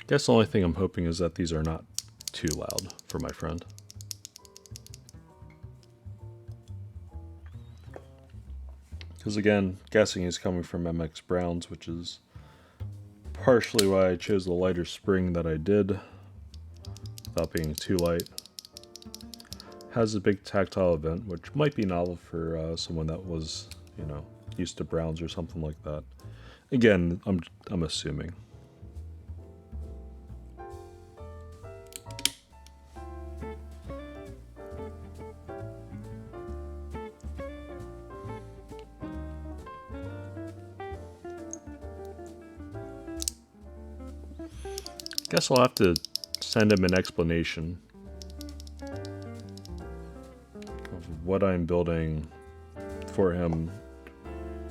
S1: Guess the only thing I'm hoping is that these are not too loud for my friend. Because again, guessing he's coming from MX Browns, which is partially why I chose the lighter spring that I did, without being too light. Has a big tactile event, which might be novel for someone that was, you know, used to Browns or something like that. Again, I'm assuming. Guess I'll have to send him an explanation of what I'm building for him,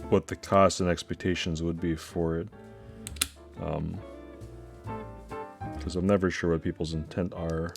S1: what the cost and expectations would be for it. Because I'm never sure what people's intent are.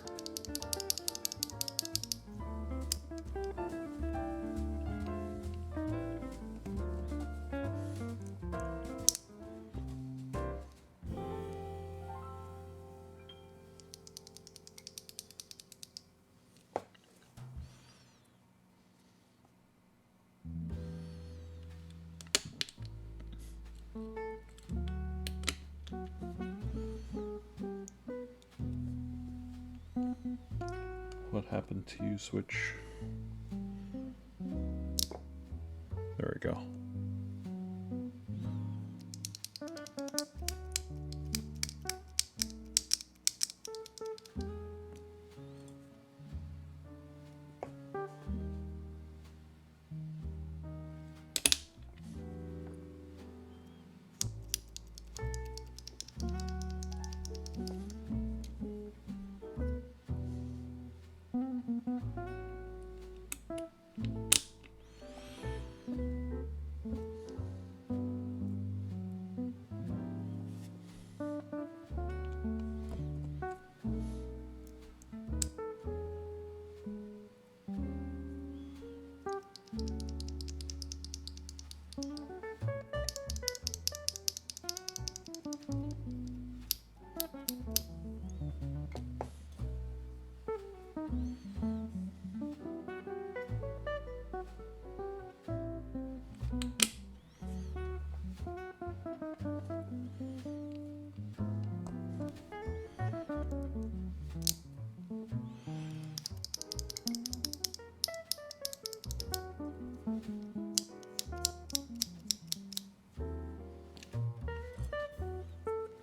S1: What happened to you, switch? There we go.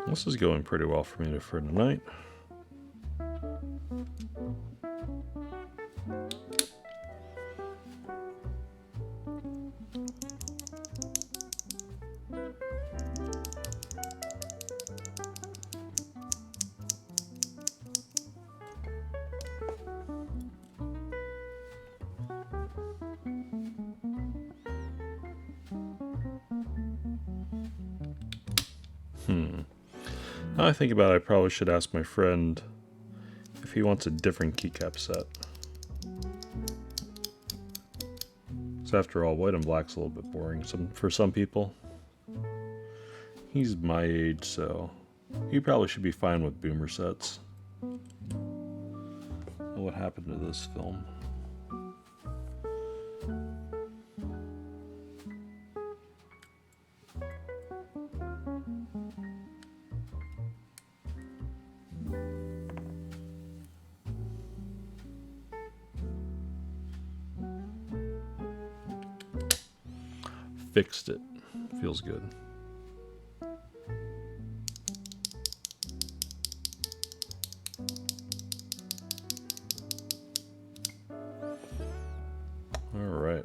S1: This is going pretty well for me for tonight. Now I think about it, I probably should ask my friend if he wants a different keycap set. So after all, white and black's a little bit boring for some people. He's my age, so he probably should be fine with boomer sets. What happened to this film? fixed it. Feels good. All right.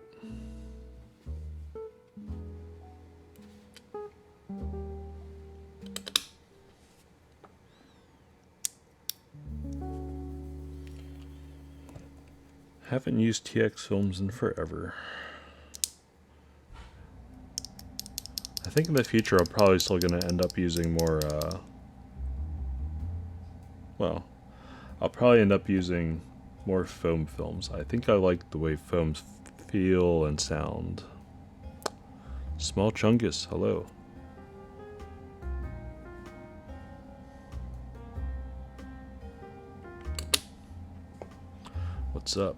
S1: Haven't used TX films in forever. I think in the future I'm probably still going to end up using more, well, I'll probably end up using more foam films. I think I like the way foams feel and sound. Small Chungus, hello. What's up?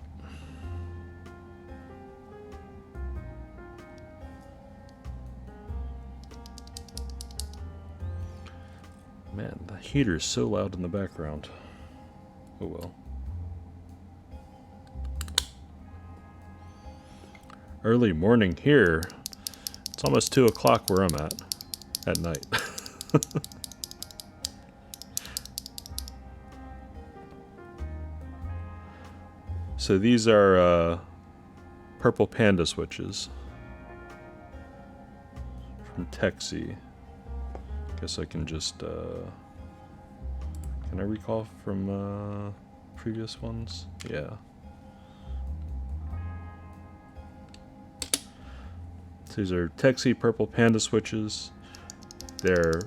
S1: Man, the heater is so loud in the background. Oh well. Early morning here. It's almost 2 o'clock where I'm at night. So these are Purple Panda switches from Tecsee. Guess I can just, can I recall from previous ones? Yeah. So these are Tecsee Purple Panda switches. They're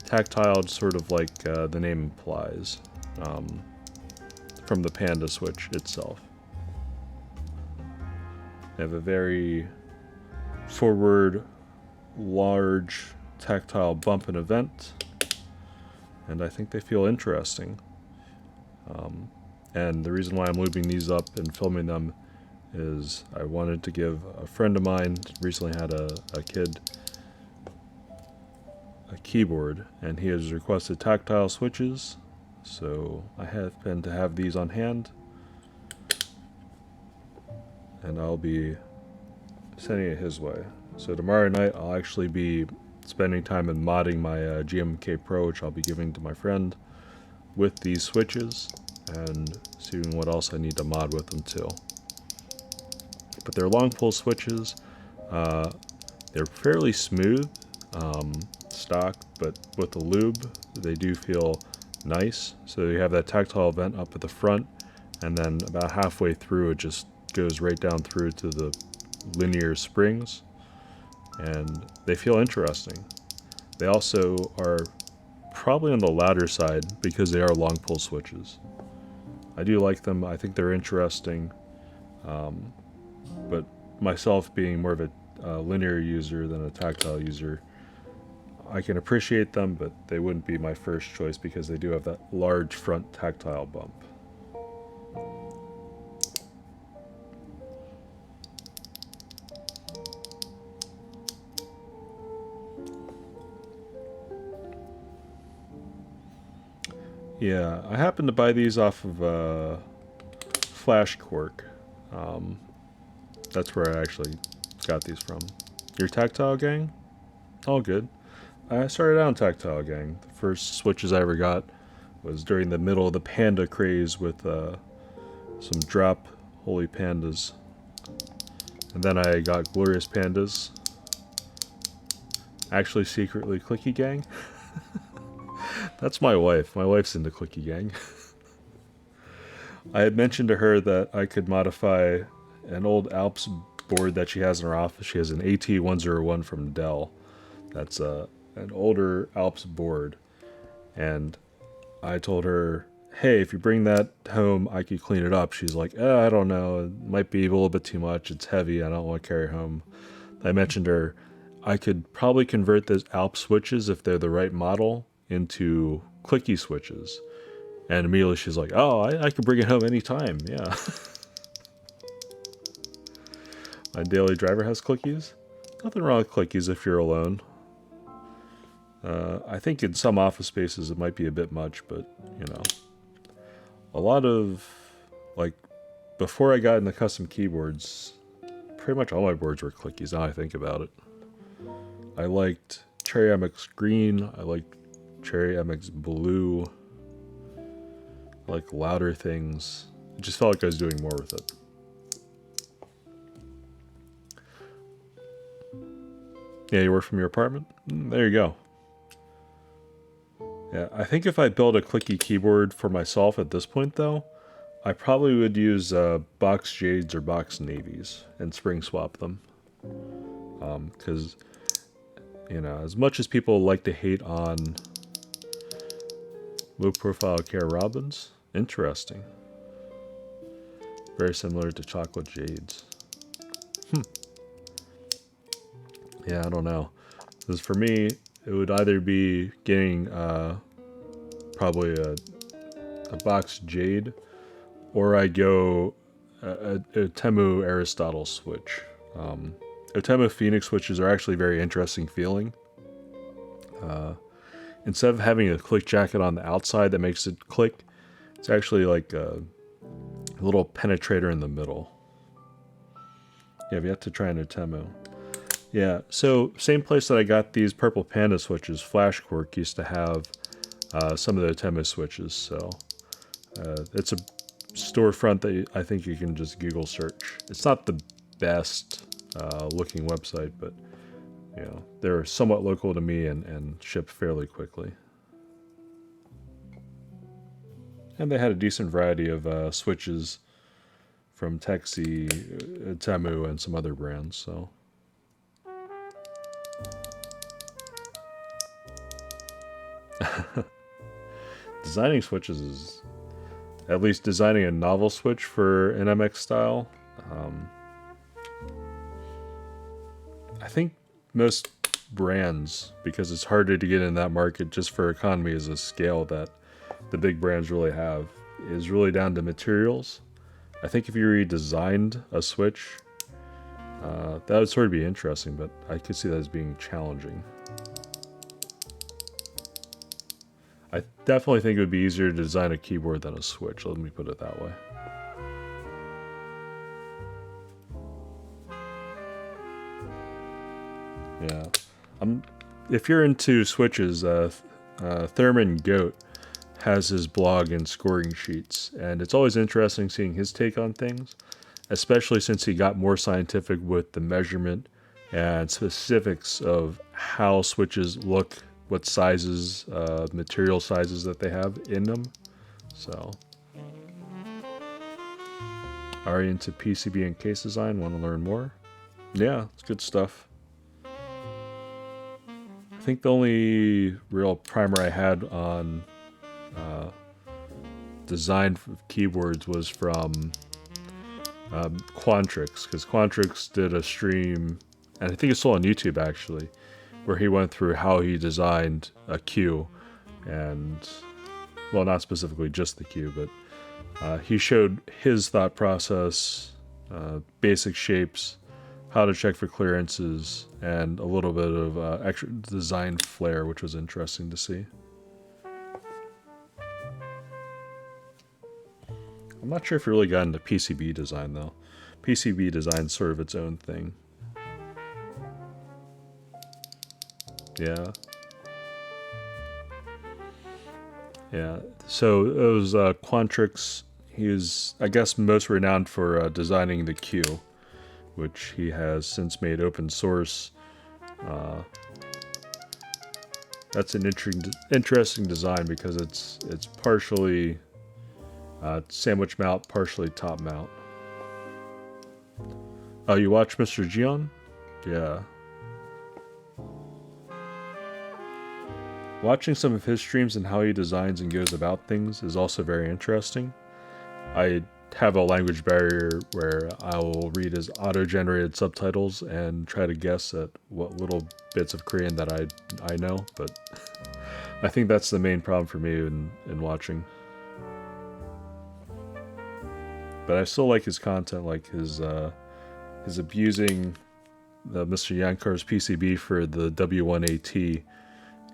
S1: tactile, sort of like the name implies, from the Panda switch itself. They have a very forward, large, tactile bump and event, and I think they feel interesting. And the reason why I'm lubing these up and filming them is I wanted to give a friend of mine recently had a kid a keyboard, and he has requested tactile switches, so I happen to have these on hand, and I'll be sending it his way. So tomorrow night I'll actually be spending time in modding my GMMK Pro, which I'll be giving to my friend, with these switches, and seeing what else I need to mod with them too. But they're long pull switches. They're fairly smooth, stock, but with the lube they do feel nice. So you have that tactile vent up at the front, and then about halfway through it just goes right down through to the linear springs, and they feel interesting. They also are probably on the louder side because they are long pull switches. I do like them. I think they're interesting, but myself being more of a linear user than a tactile user, I can appreciate them, but they wouldn't be my first choice because they do have that large front tactile bump. Yeah, I happened to buy these off of Flash Cork. That's where I actually got these from. Your tactile gang? All good. I started out in tactile gang. The first switches I ever got was during the middle of the panda craze with some drop holy pandas. And then I got Glorious pandas. Actually secretly clicky gang. That's my wife. My wife's into clicky gang. I had mentioned to her that I could modify an old Alps board that she has in her office. She has an AT101 from Dell. That's an older Alps board. And I told her, hey, if you bring that home, I could clean it up. She's like, I don't know. It might be a little bit too much. It's heavy. I don't want to carry it home. I mentioned to her, I could probably convert those Alps switches, if they're the right model, into clicky switches. And immediately she's like, oh, I could bring it home anytime. Yeah. My daily driver has clickies. Nothing wrong with clickies if you're alone. I think in some office spaces it might be a bit much, but you know, a lot of, like, before I got into custom keyboards, pretty much all my boards were clickies. Now I think about it. I liked Cherry MX Green. I liked Cherry MX Blue. I like louder things. It just felt like I was doing more with it. Yeah, you work from your apartment? There you go. Yeah, I think if I build a clicky keyboard for myself at this point, though, I probably would use box jades or box navies and spring swap them. Because, you know, as much as people like to hate on low profile Care Robins, interesting. Very similar to chocolate jades. Yeah, I don't know. Because for me, it would either be getting probably a box jade, or I go a Temu Aristotle switch. Temu Phoenix switches are actually very interesting feeling. Instead of having a click jacket on the outside that makes it click, it's actually like a little penetrator in the middle. Yeah, we have to try an Temu. Yeah, so same place that I got these Purple Panda switches, Flashcork used to have some of the Temu switches, so it's a storefront that I think you can just Google search. It's not the best looking website, but you know, they're somewhat local to me and ship fairly quickly. And they had a decent variety of switches from Tecsee, Temu, and some other brands, so... Designing switches is, at least designing a novel switch for an MX style. I think most brands, because it's harder to get in that market just for economies of scale that the big brands really have, is really down to materials. I think if you redesigned a switch, that would sort of be interesting, but I could see that as being challenging. I definitely think it would be easier to design a keyboard than a switch, let me put it that way. Yeah. If you're into switches, Thurman Goat has his blog and scoring sheets, and it's always interesting seeing his take on things, especially since he got more scientific with the measurement and specifics of how switches look, what sizes, material sizes that they have in them. So, are you into PCB and case design? Want to learn more? Yeah, it's good stuff. I think the only real primer I had on design for keyboards was from Quantrix, because Quantrix did a stream, and I think it's still on YouTube actually, where he went through how he designed a cue, and, well, not specifically just the cue, but he showed his thought process, basic shapes, how to check for clearances, and a little bit of extra design flair, which was interesting to see. I'm not sure if he really got into PCB design, though. PCB design's sort of its own thing. Yeah. Yeah. So it was Quantrix. He is, I guess, most renowned for designing the Q, which he has since made open source. That's an interesting design because it's partially sandwich mount, partially top mount. Oh, you watch Mr. Gion? Yeah. Watching some of his streams and how he designs and goes about things is also very interesting. I have a language barrier where I will read his auto-generated subtitles and try to guess at what little bits of Korean that I know, but I think that's the main problem for me in watching. But I still like his content, like his abusing the Mr. Yankar's PCB for the W1AT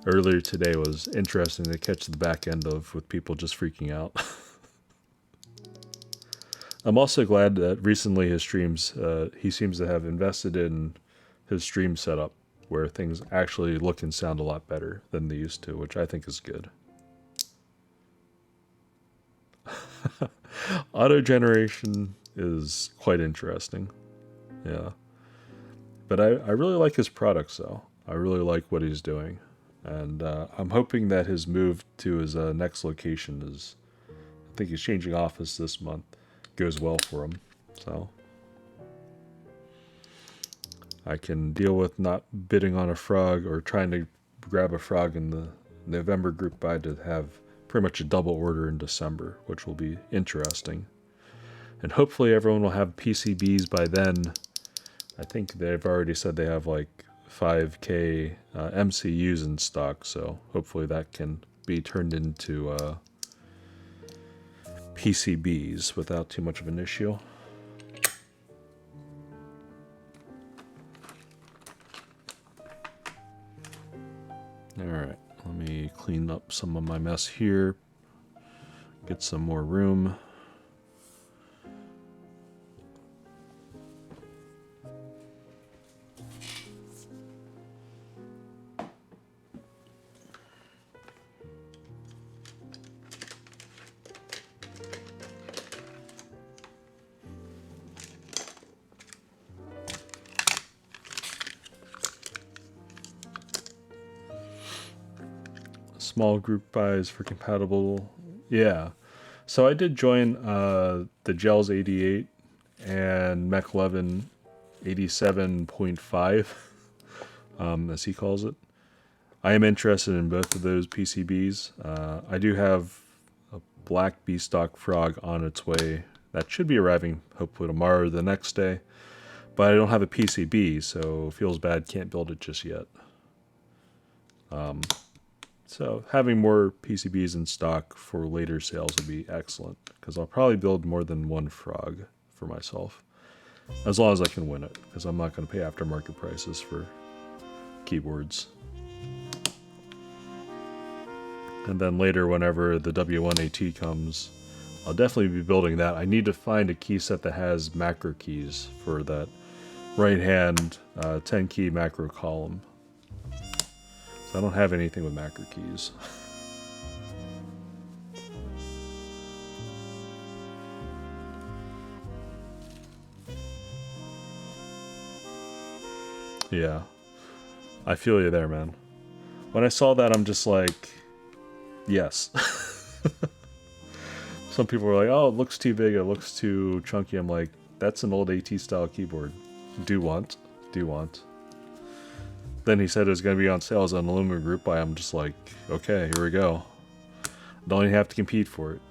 S1: earlier today was interesting to catch the back end of, with people just freaking out. I'm also glad that recently his streams, he seems to have invested in his stream setup. where things actually look and sound a lot better than they used to, which I think is good. Auto generation is quite interesting. Yeah. But I really like his products, though. I really like what he's doing. And I'm hoping that his move to his next location is, I think he's changing office this month, goes well for him. So I can deal with not bidding on a frog or trying to grab a frog in the November group buy to have pretty much a double order in December, which will be interesting. And hopefully everyone will have PCBs by then. I think they've already said they have like 5K MCUs in stock, so hopefully that can be turned into PCBs without too much of an issue. Alright, let me clean up some of my mess here, get some more room. Small group buys for compatible. Yeah. So I did join the Gels 88 and Mech 11 87.5, as he calls it. I am interested in both of those PCBs. I do have a black B-stock frog on its way. That should be arriving hopefully tomorrow or the next day. But I don't have a PCB, so feels bad can't build it just yet. So having more PCBs in stock for later sales would be excellent, because I'll probably build more than one frog for myself, as long as I can win it, because I'm not going to pay aftermarket prices for keyboards. And then later, whenever the W1AT comes, I'll definitely be building that. I need to find a key set that has macro keys for that right-hand 10-key macro column. So I don't have anything with macro keys. Yeah. I feel you there, man. When I saw that, I'm just like, yes. Some people were like, oh, it looks too big, it looks too chunky. I'm like, that's an old AT style keyboard. Do want. Then he said it was going to be on sale as an aluminum group buy. I'm just like, okay, here we go. Don't even have to compete for it.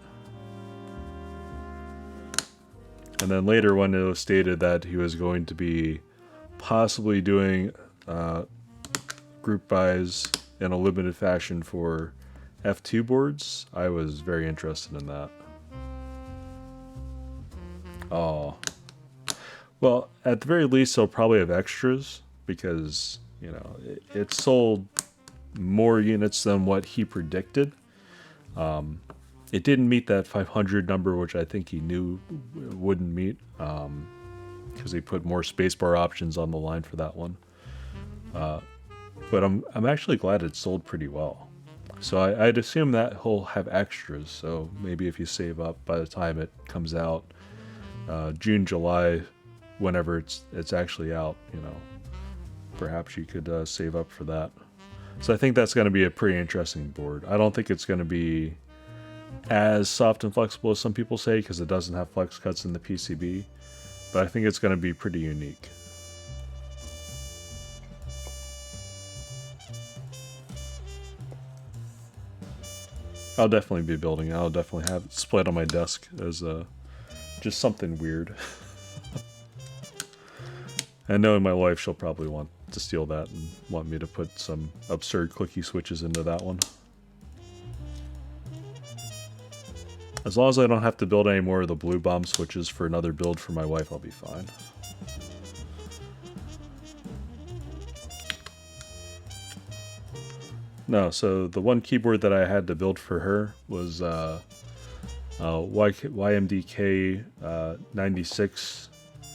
S1: And then later when it was stated that he was going to be possibly doing group buys in a limited fashion for F2 boards, I was very interested in that. Oh. Well, at the very least, they'll probably have extras, because, you know, it sold more units than what he predicted. It didn't meet that 500 number, which I think he knew it wouldn't meet, because he put more spacebar options on the line for that one. But I'm actually glad it sold pretty well. So I'd assume that he'll have extras. So maybe if you save up by the time it comes out, June, July, whenever it's actually out, you know, perhaps you could save up for that. So I think that's going to be a pretty interesting board. I don't think it's going to be as soft and flexible as some people say, because it doesn't have flex cuts in the PCB, but I think it's going to be pretty unique. I'll definitely be building it. I'll definitely have it split on my desk as just something weird. And knowing my wife, she'll probably want to steal that and want me to put some absurd clicky switches into that one. As long as I don't have to build any more of the blue bomb switches for another build for my wife, I'll be fine. No, so the one keyboard that I had to build for her was YMDK 96.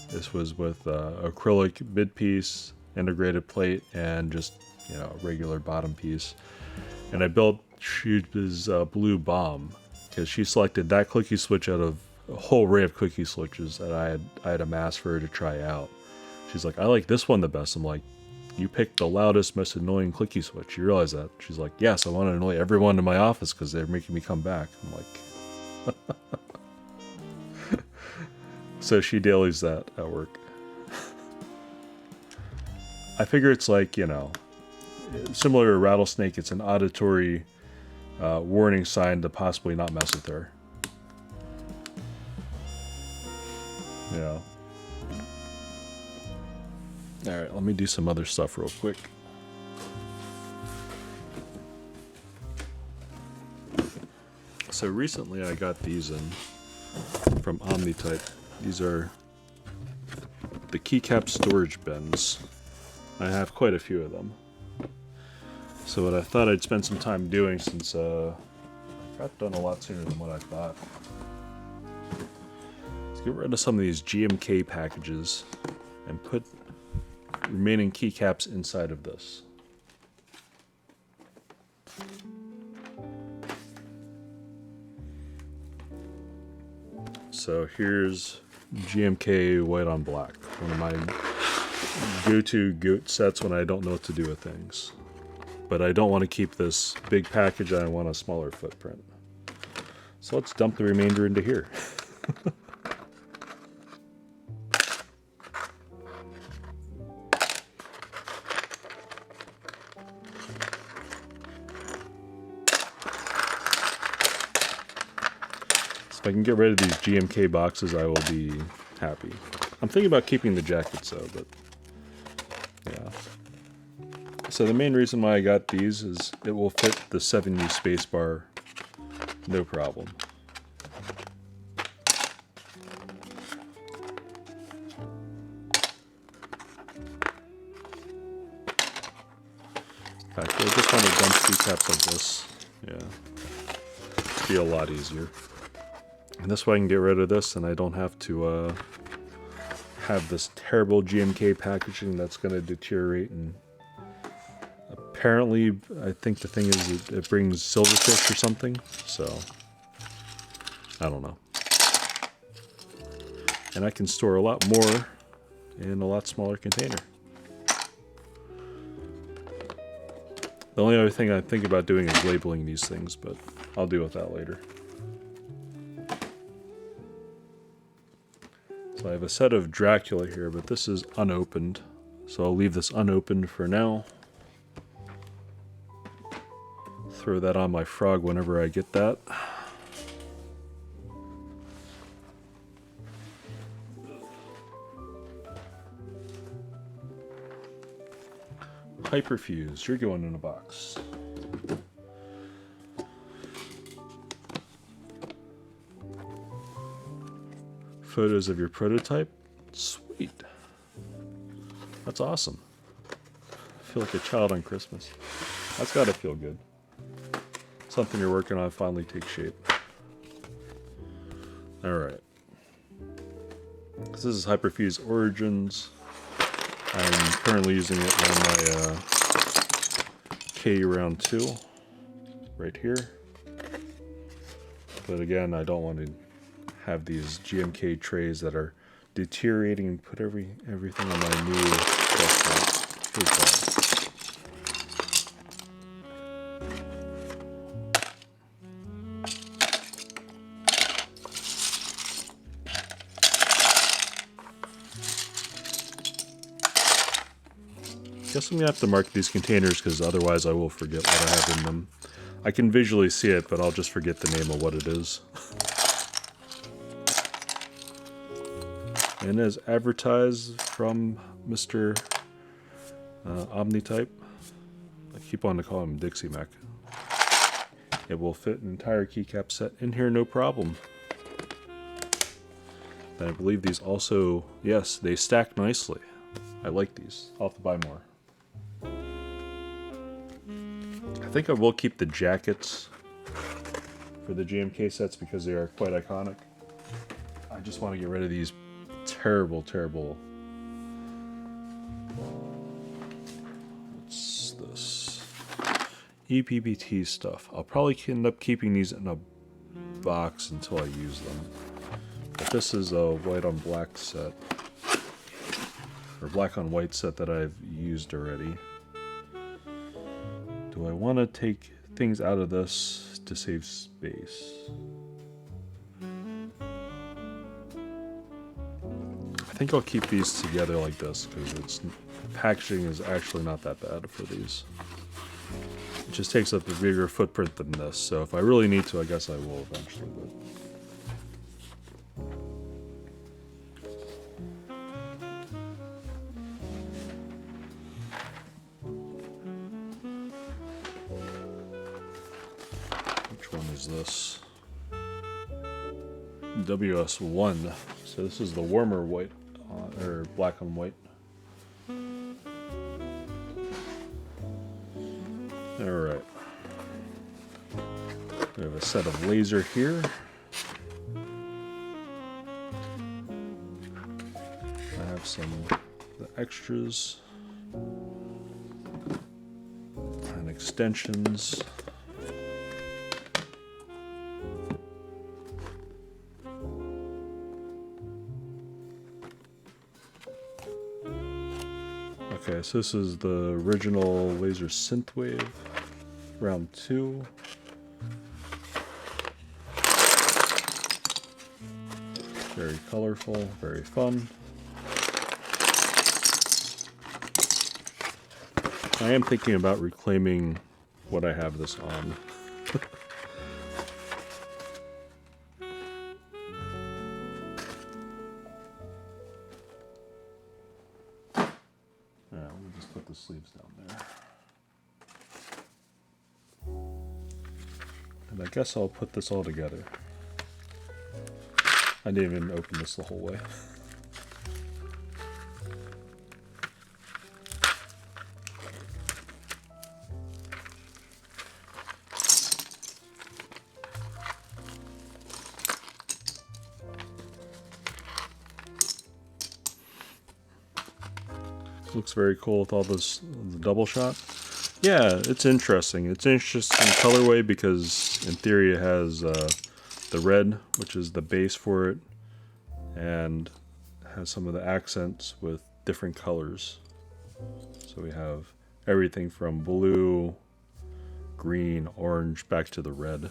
S1: This was with acrylic mid piece, integrated plate and just, you know, a regular bottom piece. And I built Shuba's blue bomb because she selected that clicky switch out of a whole array of clicky switches that I had amassed for her to try out. She's like, I like this one the best. I'm like, you picked the loudest, most annoying clicky switch. You realize that? She's like, yes, I want to annoy everyone in my office because they're making me come back. I'm like, so she dailies that at work. I figure it's like, you know, similar to a rattlesnake, it's an auditory warning sign to possibly not mess with her. Yeah. Alright, let me do some other stuff real quick. So recently I got these in from Omnitype. These are the Keycap storage bins. I have quite a few of them. So what I thought I'd spend some time doing, since I got done a lot sooner than what I thought, is get rid of some of these GMK packages and put remaining keycaps inside of this. So here's GMK white on black, one of my go-to goat sets when I don't know what to do with things. But I don't want to keep this big package, I want a smaller footprint. So let's dump the remainder into here. If I can get rid of these GMK boxes, I will be happy. I'm thinking about keeping the jackets though, but yeah. So the main reason why I got these is it will fit the 7U spacebar, no problem. In fact, I just want to dump keycaps like this. Yeah, it'd be a lot easier. And this way I can get rid of this and I don't have to have this terrible GMK packaging that's going to deteriorate. And apparently, I think the thing is it brings silverfish or something, so I don't know. And I can store a lot more in a lot smaller container. The only other thing I think about doing is labeling these things, but I'll deal with that later. So I have a set of Dracula here, but this is unopened. So I'll leave this unopened for now. Throw that on my frog whenever I get that. Hyperfuse, you're going in a box. Photos of your prototype? Sweet. That's awesome. I feel like a child on Christmas. That's gotta feel good. Something you're working on finally takes shape. Alright. This is Hyperfuse Origins. I'm currently using it on my K round 2. Right here. But again, I don't want to have these GMK trays that are deteriorating and put everything on my new desktop. Guess I'm gonna have to mark these containers because otherwise I will forget what I have in them. I can visually see it, but I'll just forget the name of what it is. And as advertised from Mr. Omnitype, I keep on to call him Dixie Mac. It will fit an entire keycap set in here, no problem. And I believe these also, yes, they stack nicely. I like these. I'll have to buy more. I think I will keep the jackets for the GMK sets because they are quite iconic. I just want to get rid of these terrible What's this? EPBT stuff. I'll probably end up keeping these in a box until I use them. But this is a white on black set. Or black on white set that I've used already. Do I want to take things out of this to save space? I think I'll keep these together like this because packaging is actually not that bad for these. It just takes up a bigger footprint than this, so if I really need to, I guess I will eventually. Which one is this? WS1. So this is the warmer white, or black on white. Alright. We have a set of laser here. I have some the extras and extensions. Okay, so this is the original laser synthwave, round 2. Very colorful, very fun. I am thinking about reclaiming what I have this on. Sleeves down there. And I guess I'll put this all together. I didn't even open this the whole way. Looks very cool with all this the double shot. Yeah, it's interesting. It's interesting colorway because in theory it has the red, which is the base for it, and has some of the accents with different colors. So we have everything from blue, green, orange, back to the red.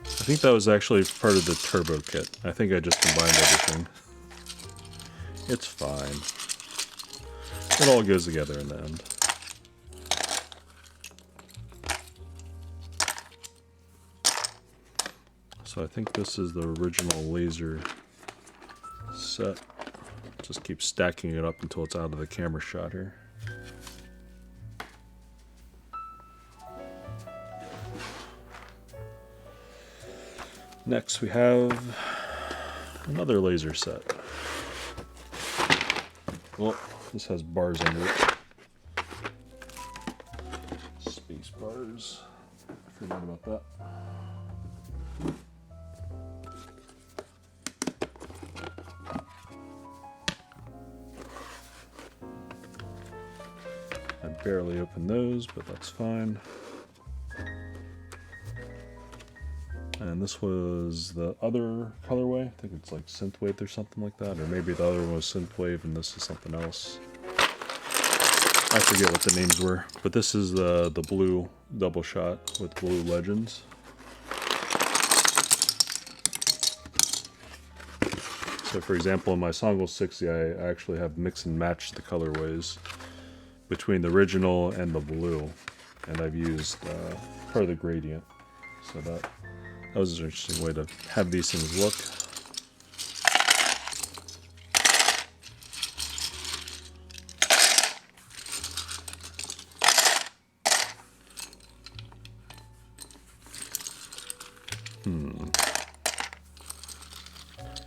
S1: I think that was actually part of the turbo kit. I think I just combined everything. It's fine. It all goes together in the end. So I think this is the original laser set. Just keep stacking it up until it's out of the camera shot here. Next we have another laser set. Well, this has bars under it. Space bars. I forgot about that. I barely opened those, but that's fine. And this was the other colorway. I think it's like synthwave or something like that. Or maybe the other one was synthwave and this is something else. I forget what the names were. But this is the blue double shot with blue legends. So for example, in my Songle 60, I actually have mix and match the colorways between the original and the blue. And I've used part of the gradient. So that was an interesting way to have these things look.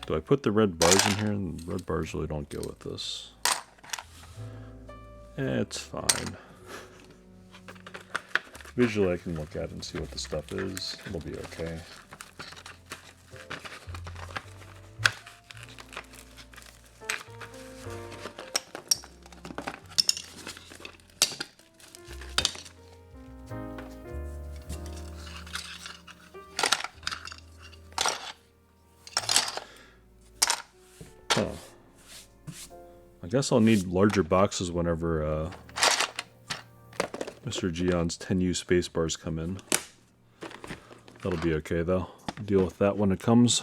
S1: Do I put the red bars in here? And red bars really don't go with this. It's fine. Visually I can look at it and see what the stuff is. It'll be okay. Huh. I guess I'll need larger boxes whenever Mr. Gion's 10U spacebars come in. That'll be okay though. Deal with that when it comes.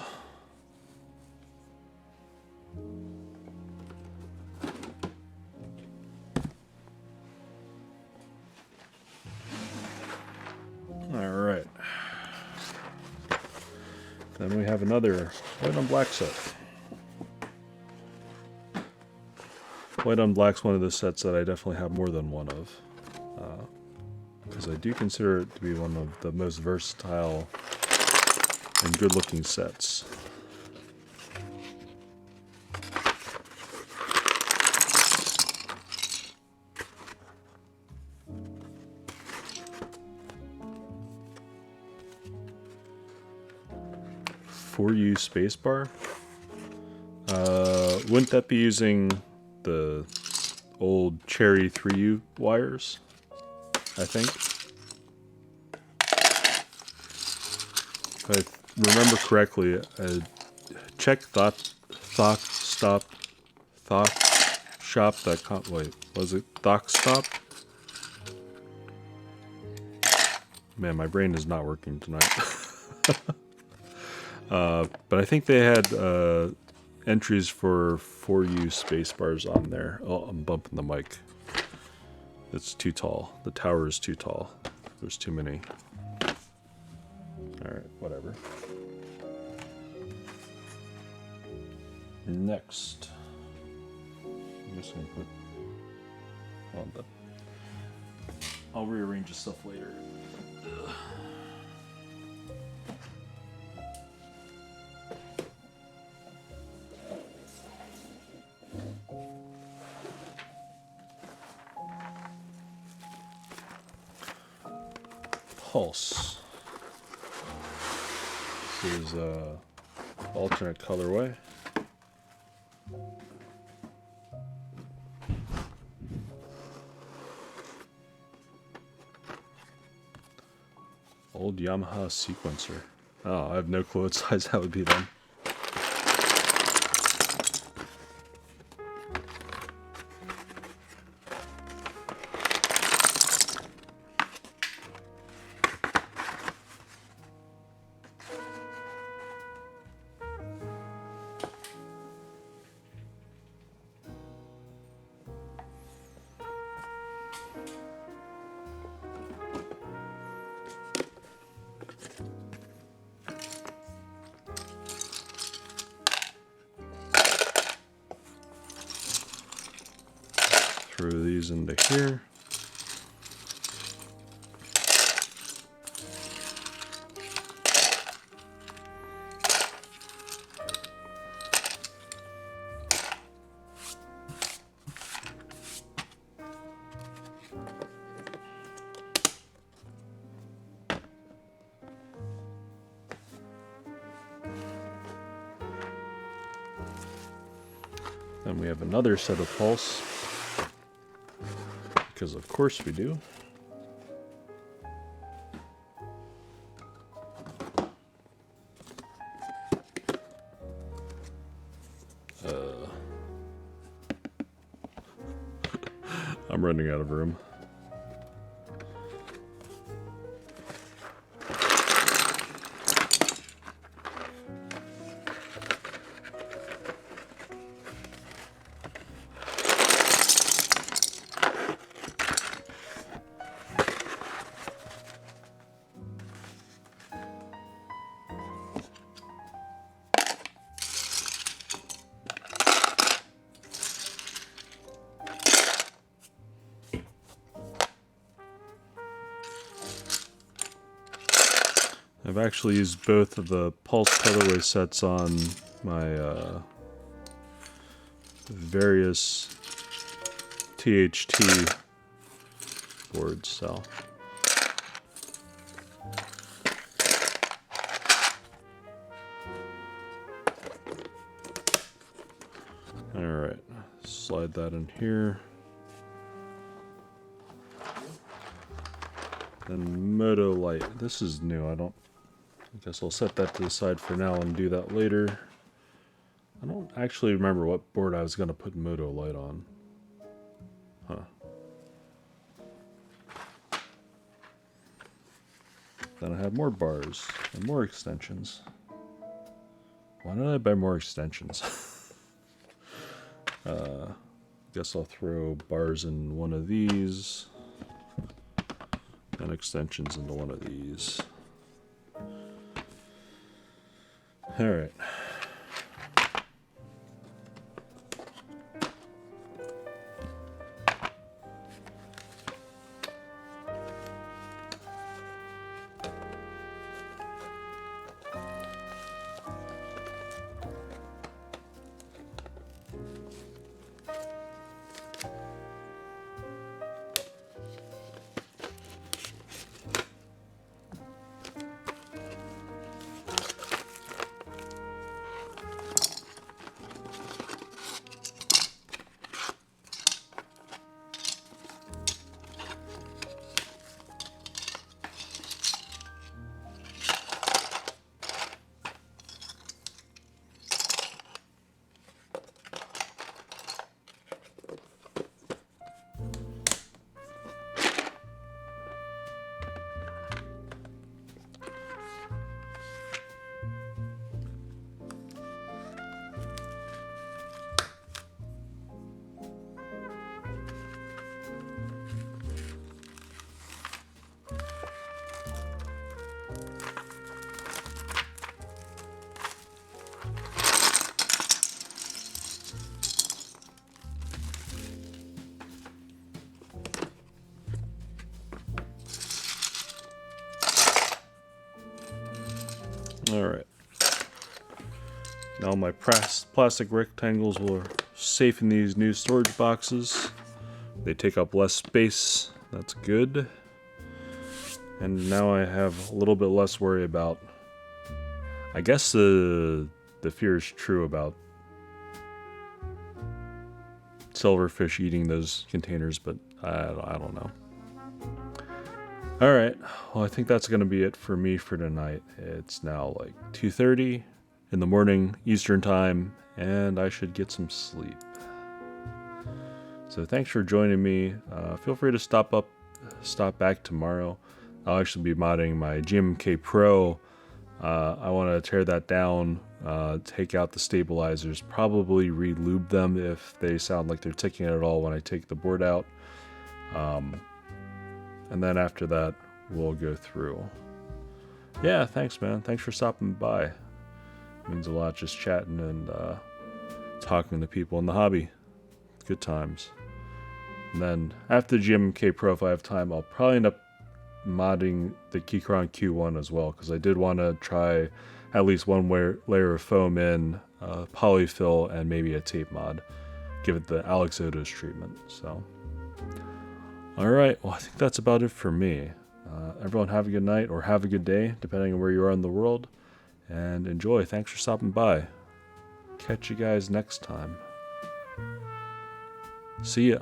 S1: Alright. Then we have another white on black set. White on black's one of the sets that I definitely have more than one of. Because I do consider it to be one of the most versatile and good looking sets. For you spacebar? Wouldn't that be using the old Cherry 3U wires? I think. If I remember correctly, check ThockShop.com. Wait, was it ThockStop? Man, my brain is not working tonight. But I think they had entries for 4U spacebars on there. Oh, I'm bumping the mic. It's too tall. The tower is too tall. There's too many. Alright, whatever. Next. I'm just going to put on the... I'll rearrange the stuff later. Ugh. Pulse. This is alternate colorway. Old Yamaha sequencer. Oh, I have no clue what size that would be then. Throw these into here. Then we have another set of pulse. Because of course we do. I'm running out of room. I've actually used both of the pulse colorway sets on my various THT boards, so. Alright, slide that in here. Then Moto Light. This is new. I guess I'll set that to the side for now and do that later. I don't actually remember what board I was going to put Moto Light on. Huh. Then I had more bars and more extensions. Why did I buy more extensions? Guess I'll throw bars in one of these and extensions into one of these. All right. Alright. Now my plastic rectangles will safe in these new storage boxes. They take up less space. That's good. And now I have a little bit less worry about... I guess the fear is true about silverfish eating those containers, but I don't know. Alright, well I think that's going to be it for me for tonight. It's now like 2:30 in the morning Eastern time, and I should get some sleep. So thanks for joining me. Feel free to stop back tomorrow. I'll actually be modding my GMMK Pro. I want to tear that down, take out the stabilizers, probably re-lube them if they sound like they're ticking at all when I take the board out. And then after that, we'll go through. Yeah, thanks, man. Thanks for stopping by. It means a lot just chatting and talking to people in the hobby. Good times. And then after the GMMK Pro, if I have time, I'll probably end up modding the Keychron Q1 as well, because I did want to try at least one layer of foam in, polyfill, and maybe a tape mod. Give it the Alex Odos treatment. So, alright, well I think that's about it for me. Everyone have a good night, or have a good day, depending on where you are in the world, and enjoy. Thanks for stopping by. Catch you guys next time. See ya.